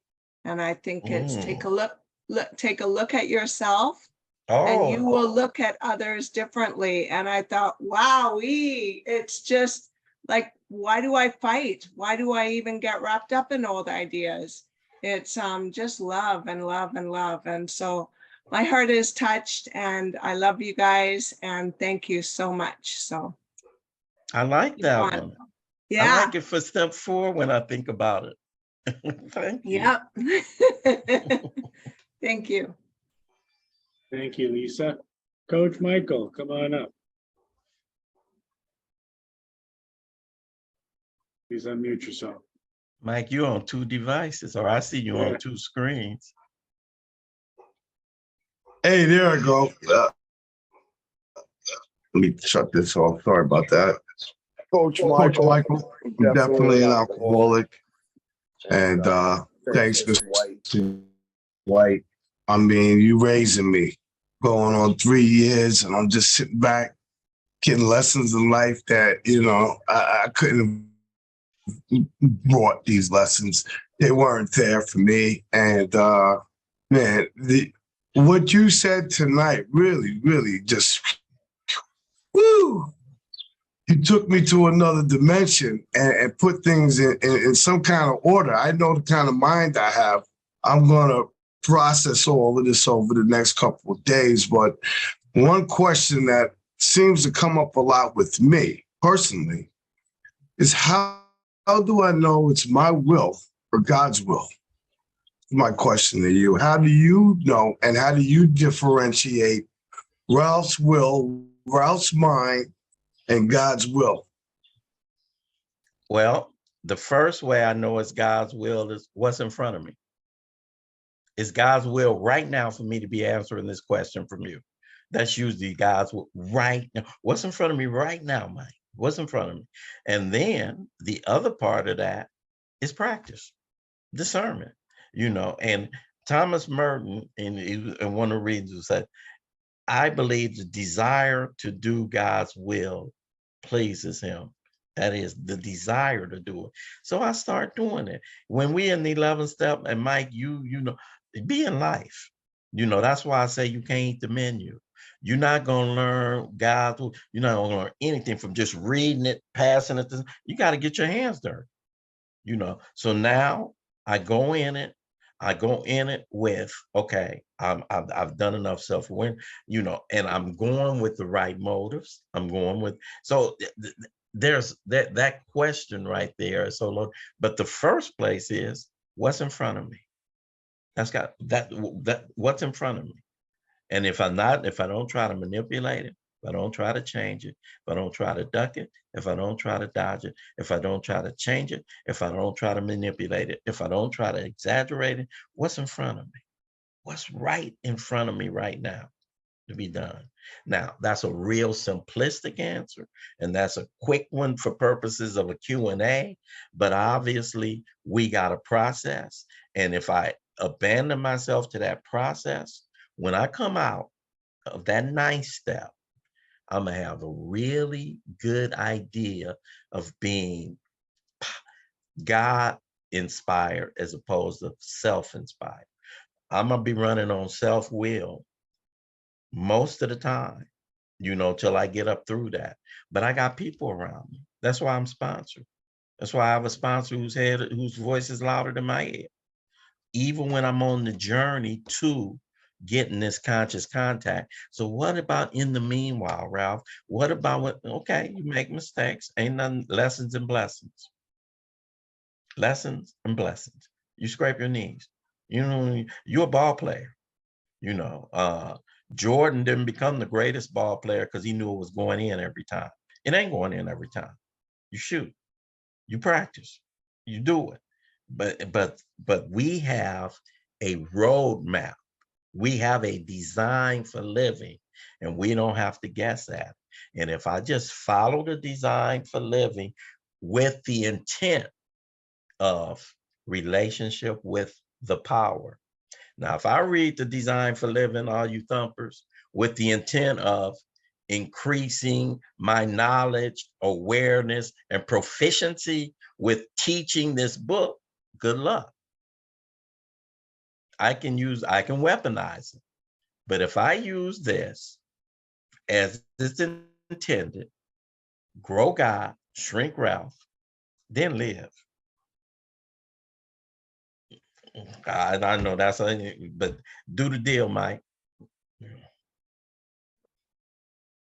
And I think it's take a look at yourself, and you will look at others differently. And I thought, wow, it's just like, why do I fight? Why do I even get wrapped up in old ideas? It's just love and love and love. And so my heart is touched, and I love you guys, and thank you so much. So I like that one. Yeah. I like it for step 4 when I think about it. Thank you. Yep. Thank you. Thank you, Lisa. Coach Michael, come on up. Please unmute yourself. Mike, you're on 2 devices, or I see you on 2 screens. Hey, there I go. Let me shut this off. Sorry about that. Coach Michael, I'm definitely an alcoholic. And thanks, Mr. White. I mean, you raising me, going on 3 years, and I'm just sitting back, getting lessons in life that, I couldn't have brought these lessons. They weren't there for me. And man, what you said tonight really, really just, woo! You took me to another dimension and put things in some kind of order. I know the kind of mind I have. I'm going to process all of this over the next couple of days. But one question that seems to come up a lot with me personally is how do I know it's my will or God's will? My question to you. How do you know, and how do you differentiate Ralph's will, Ralph's mind, and God's will? Well, the first way I know it's God's will is what's in front of me. It's God's will right now for me to be answering this question from you. That's usually God's will right now. What's in front of me right now, Mike? What's in front of me? And then the other part of that is practice. discernment, and Thomas Merton in one of the readings said, I believe the desire to do God's will pleases him. That is the desire to do it. So I start doing it. When we in the 11th step, and Mike, be in life. That's why I say you can't eat the menu. You're not going to learn God's will. You're not going to learn anything from just reading it, passing it. You got to get your hands dirty. So now I go in it. With, okay, I've done enough self-awareness, and I'm going with the right motives. I'm going with, so there's that question right there is so low. But the first place is what's in front of me. That's got that what's in front of me. And if I don't try to manipulate it, if I don't try to change it, if I don't try to duck it, if I don't try to dodge it, if I don't try to change it, if I don't try to manipulate it, if I don't try to exaggerate it, what's in front of me? What's right in front of me right now to be done? Now, that's a real simplistic answer, and that's a quick one for purposes of a Q&A, but obviously we got a process. And if I abandon myself to that process, when I come out of that 9th step, I'm gonna have a really good idea of being God inspired as opposed to self-inspired. I'm gonna be running on self-will most of the time, till I get up through that. But I got people around me. That's why I'm sponsored. That's why I have a sponsor whose voice is louder than my head. Even when I'm on the journey to getting this conscious contact. So what about in the meanwhile, Ralph? What about okay, you make mistakes, ain't nothing, lessons and blessings. Lessons and blessings. You scrape your knees. You're a ball player. Jordan didn't become the greatest ball player because he knew it was going in every time. It ain't going in every time. You shoot, you practice, you do it. But we have a roadmap. We have a design for living, and we don't have to guess at it. And if I just follow the design for living with the intent of relationship with the power. Now, if I read the design for living, all you thumpers, with the intent of increasing my knowledge, awareness, and proficiency with teaching this book, good luck. I can weaponize it. But if I use this as it's intended, grow God, shrink Ralph, then live. I know that's but do the deal, Mike.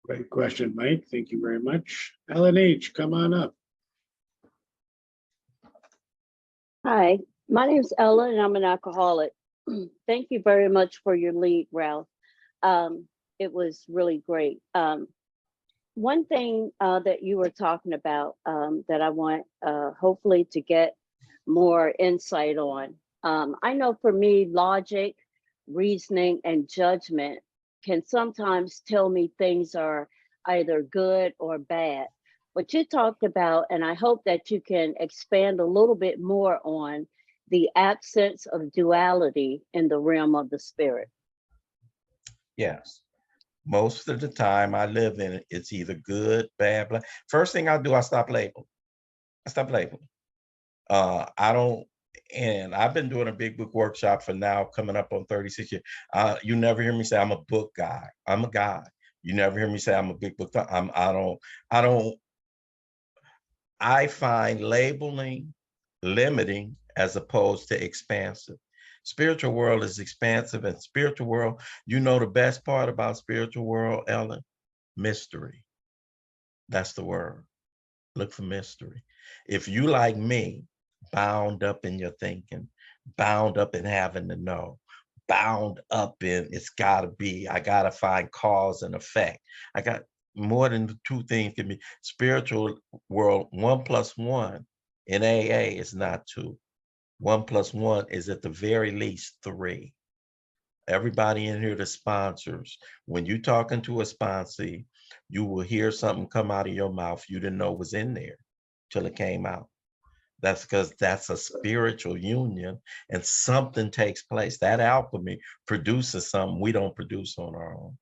Great question, Mike. Thank you very much. Ellen H., come on up. Hi, my name is Ella and I'm an alcoholic. Thank you very much for your lead, Ralph. It was really great. One thing that you were talking about that I want hopefully to get more insight on. I know for me, logic, reasoning, and judgment can sometimes tell me things are either good or bad. What you talked about, and I hope that you can expand a little bit more on the absence of duality in the realm of the spirit. Yes. Most of the time I live in it, it's either good, bad, black. First thing I do, I stop labeling. I don't, and I've been doing a big book workshop for now coming up on 36 years. You never hear me say I'm a book guy. I'm a guy. You never hear me say I'm a big book. I find labeling limiting as opposed to expansive. Spiritual world is expansive, and spiritual world, the best part about spiritual world, Ellen? Mystery. That's the word. Look for mystery. If you, like me, bound up in your thinking, bound up in having to know, bound up in it's gotta be, I gotta find cause and effect. I got more than two things can be. Spiritual world, 1 + 1 in AA is not 2. 1 + 1 is at the very least 3. Everybody in here, the sponsors, when you're talking to a sponsee, you will hear something come out of your mouth you didn't know was in there till it came out. That's because that's a spiritual union and something takes place. That alchemy produces something we don't produce on our own,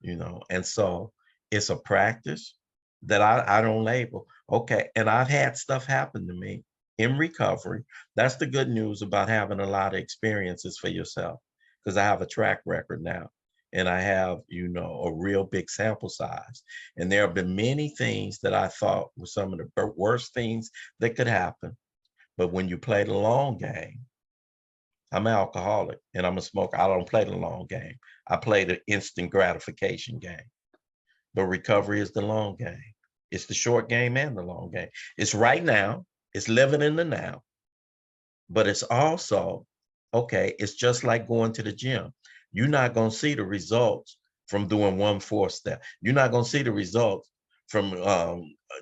you know? And so it's a practice that I don't label. Okay, and I've had stuff happen to me in recovery. That's the good news about having a lot of experiences for yourself, because I have a track record now and I have, you know, a real big sample size. And there have been many things that I thought were some of the worst things that could happen. But when you play the long game, I'm an alcoholic and I'm a smoker. I don't play the long game. I play the instant gratification game. But recovery is the long game. It's the short game and the long game. It's right now. It's living in the now. But it's also, okay, it's just like going to the gym. You're not going to see the results from doing 1 4-step. You're not going to see the results from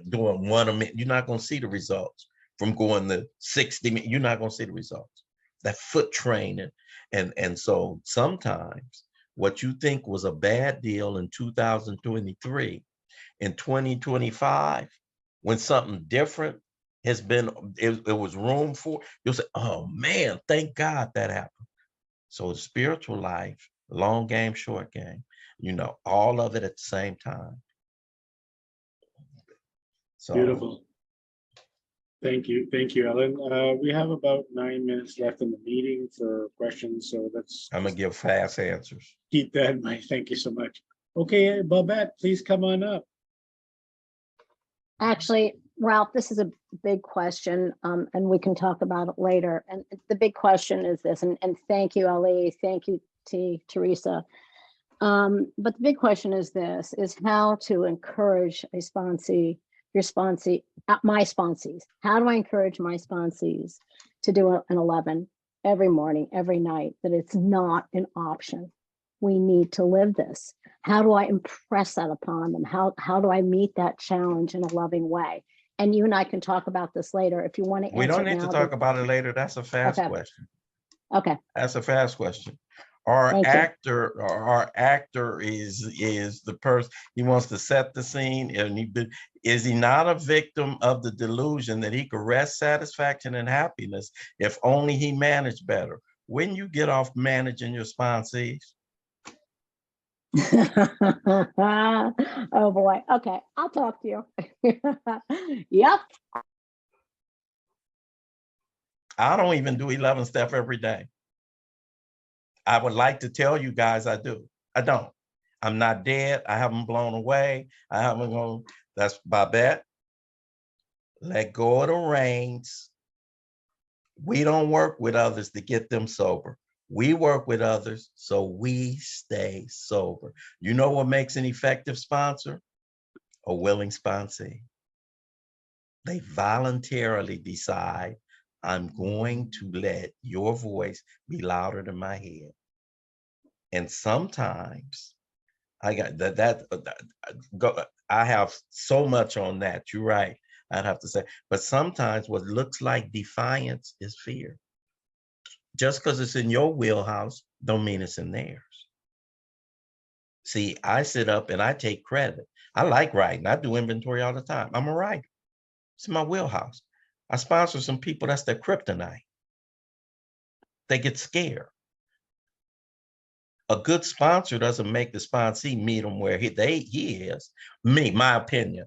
doing 1 a minute. You're not going to see the results from going to 60 minutes. You're not going to see the results. That foot training. And so sometimes what you think was a bad deal in 2023, in 2025, when something different has been, it was room for, you'll say, oh man, thank God that happened. So the spiritual life, long game, short game, you know, all of it at the same time. So, Beautiful. Thank you, Ellen. We have about 9 minutes left in the meeting for questions, so let's I'm gonna give fast answers. keep that in mind. Thank you so much. Okay, Babette, please come on up. Actually, Ralph, this is a big question, and we can talk about it later. And the big question is this, and thank you, Ali, thank you, Teresa. But the big question is this, is how to encourage a sponsee, my sponsees. How do I encourage my sponsees to do an 11 every morning, every night, that it's not an option? We need to live this. How do I impress that upon them? How do I meet that challenge in a loving way? And you and I can talk about this later if you want to answer. We don't need to talk about it later. That's a fast question. Okay. That's a fast question. Our actor is the person, he wants to set the scene, and is he not a victim of the delusion that he could rest, satisfaction, and happiness if only he managed better? When you get off managing your sponsees? Oh boy. Okay, I'll talk to you. Yep. I don't even do 11 step every day. I would like to tell you guys I do. I don't. I'm not dead. I haven't blown away. I haven't gone. That's Babette. Let go of the reins. We don't work with others to get them sober. We work with others so we stay sober. You know what makes an effective sponsor? A willing sponsee. They voluntarily decide, I'm going to let your voice be louder than my head. And sometimes I got I have so much on that. You're right. I'd have to say, but sometimes what looks like defiance is fear. Just because it's in your wheelhouse don't mean it's in theirs. See, I sit up and I take credit. I like writing. I do inventory all the time. I'm a writer. It's in my wheelhouse. I sponsor some people, that's their kryptonite. They get scared. A good sponsor doesn't make the sponsee meet them where he is. My opinion.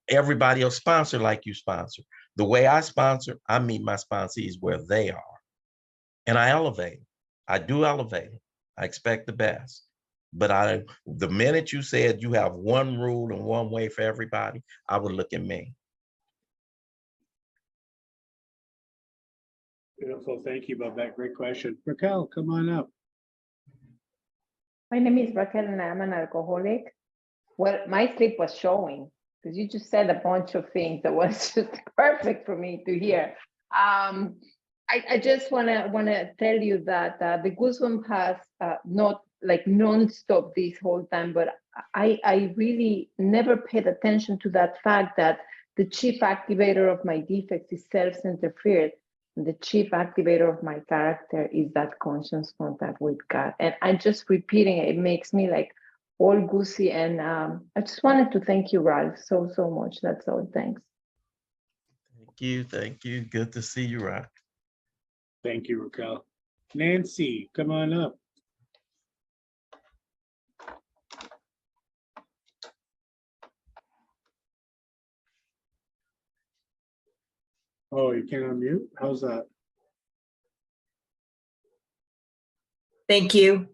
Everybody else sponsor like you sponsor. The way I sponsor, I meet my sponsees where they are. And I elevate. I do elevate. I expect the best. But the minute you said you have one rule and one way for everybody, I would look at me. Beautiful. Thank you, Babette. Great question. Raquel, come on up. My name is Raquel and I'm an alcoholic. Well, my sleep was showing because you just said a bunch of things that was just perfect for me to hear. I just wanna tell you that the Goosebump has not like non-stop this whole time, but I really never paid attention to that fact that the chief activator of my defects is self-centered fear. And the chief activator of my character is that conscious contact with God. And I'm just repeating it, it makes me like all goosey. And I just wanted to thank you, Ralph, so much. That's all. Thanks. Thank you. Thank you. Good to see you, Rock. Thank you, Raquel. Nancy, come on up. Oh, you can't unmute? How's that? Thank you.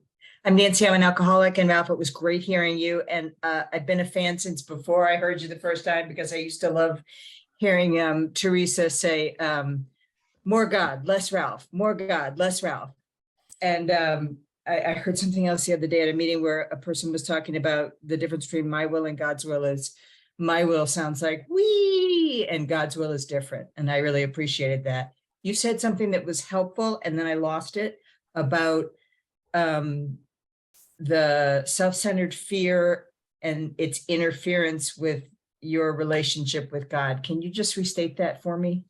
I'm Nancy. I'm an alcoholic, and Ralph, it was great hearing you. And I've been a fan since before I heard you the first time, because I used to love hearing Teresa say, more God, less Ralph, more God, less Ralph. And I heard something else the other day at a meeting where a person was talking about the difference between my will and God's will is my will sounds like wee, and God's will is different. And I really appreciated that. You said something that was helpful, and then I lost it, about the self-centered fear and its interference with your relationship with God. Can you just restate that for me?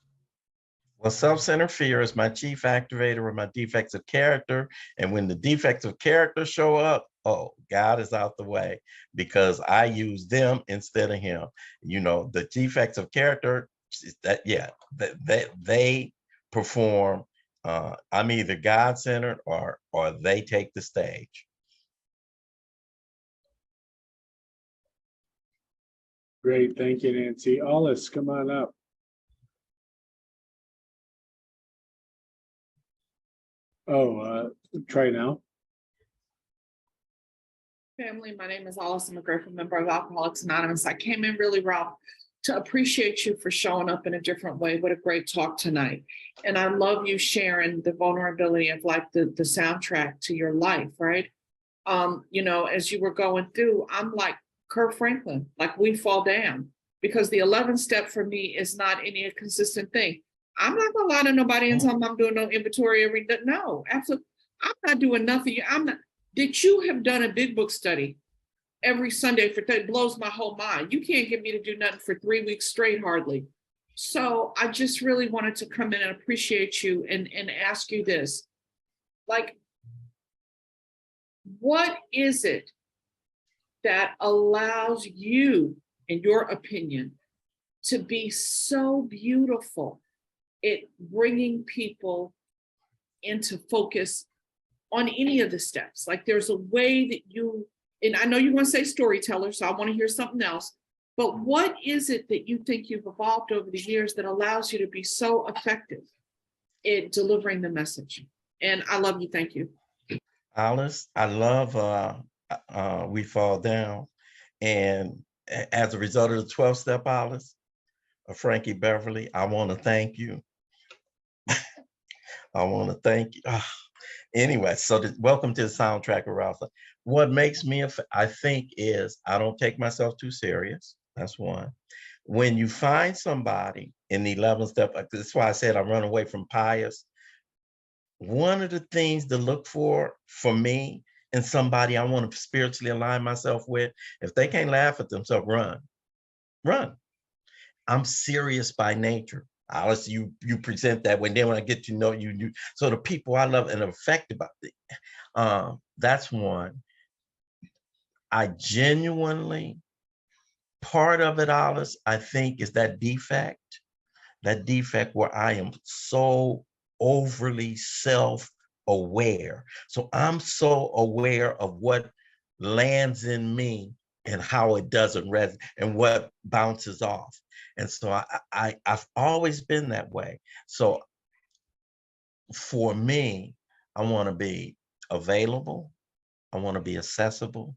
Well, self-centered fear is my chief activator of my defects of character. And when the defects of character show up, oh, God is out the way, because I use them instead of him. You know, the defects of character, that they perform. I'm either God-centered or they take the stage. Great, thank you, Nancy. Alice, come on up. Oh, try now. Family, my name is Alice. I'm a grateful member of Alcoholics Anonymous. I came in really, Ralph, to appreciate you for showing up in a different way. What a great talk tonight. And I love you sharing the vulnerability of like the soundtrack to your life, right? You know, as you were going through, I'm like Kirk Franklin, like we fall down, because the 11th step for me is not any consistent thing. I'm not gonna lie to nobody and tell them I'm doing no inventory every day. No, absolutely. I'm not doing nothing. I'm not. Did you have done a big book study every Sunday for that? Blows my whole mind. You can't get me to do nothing for 3 weeks straight, hardly. So I just really wanted to come in and appreciate you and ask you this. Like, what is it that allows you, in your opinion, to be so beautiful at bringing people into focus on any of the steps? Like, there's a way that you, and I know you want to say storyteller, so I want to hear something else, but what is it that you think you've evolved over the years that allows you to be so effective at delivering the message? And I love you. Thank you. Alice, I love We Fall Down. And as a result of the 12 step, Alice, Frankie Beverly, I want to thank you. I want to thank you. Anyway, so welcome to the soundtrack of Ralph. What makes me, I think, is I don't take myself too serious. That's one. When you find somebody in the 11th step, that's why I said I run away from pious. One of the things to look for me and somebody I want to spiritually align myself with, if they can't laugh at themselves, run. I'm serious by nature. Alice, you present that when I get to know you. So the people I love and are affected by it, that's one. I genuinely, part of it, Alice, I think, is that defect where I am so overly self-aware. So I'm so aware of what lands in me and how it doesn't resonate and what bounces off. And so I've always been that way. So for me, I want to be available. I want to be accessible.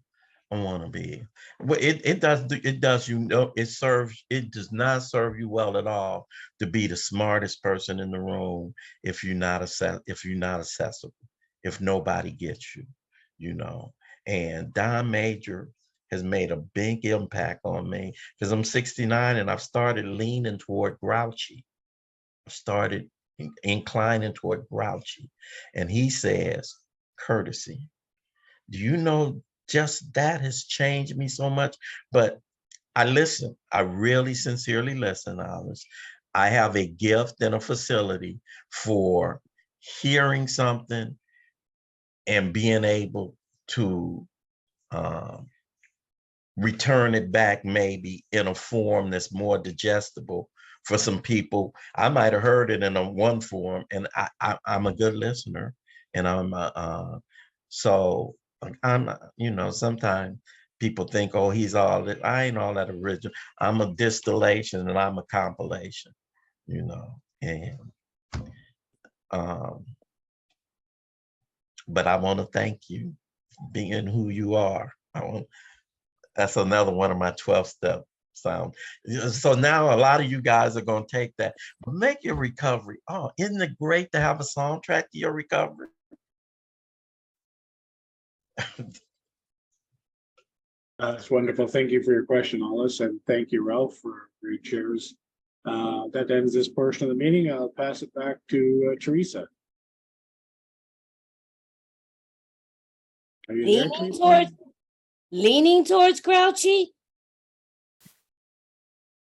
I want to be, well, it does, you know, it does not serve you well at all to be the smartest person in the room if you're not accessible, if nobody gets you, you know. And Don Major has made a big impact on me because I'm 69 and I've started leaning toward grouchy. I started inclining toward grouchy. And he says, courtesy. Do you know just that has changed me so much? But I listen. I really sincerely listen, Alice. I have a gift and a facility for hearing something and being able to return it back maybe in a form that's more digestible for some people. I might have heard it in a one form, and I'm a good listener, and so I'm, you know, sometimes people think, oh, he's all that. I ain't all that original. I'm a distillation and I'm a compilation, you know, and but I want to thank you for being who you are. That's another one of my 12-step sound. So now a lot of you guys are going to take that, but make your recovery. Oh, isn't it great to have a soundtrack to your recovery? That's wonderful. Thank you for your question, Alice, and thank you, Ralph, for great shares. That ends this portion of the meeting. I'll pass it back to Teresa. Are you there, Teresa? Leaning towards grouchy?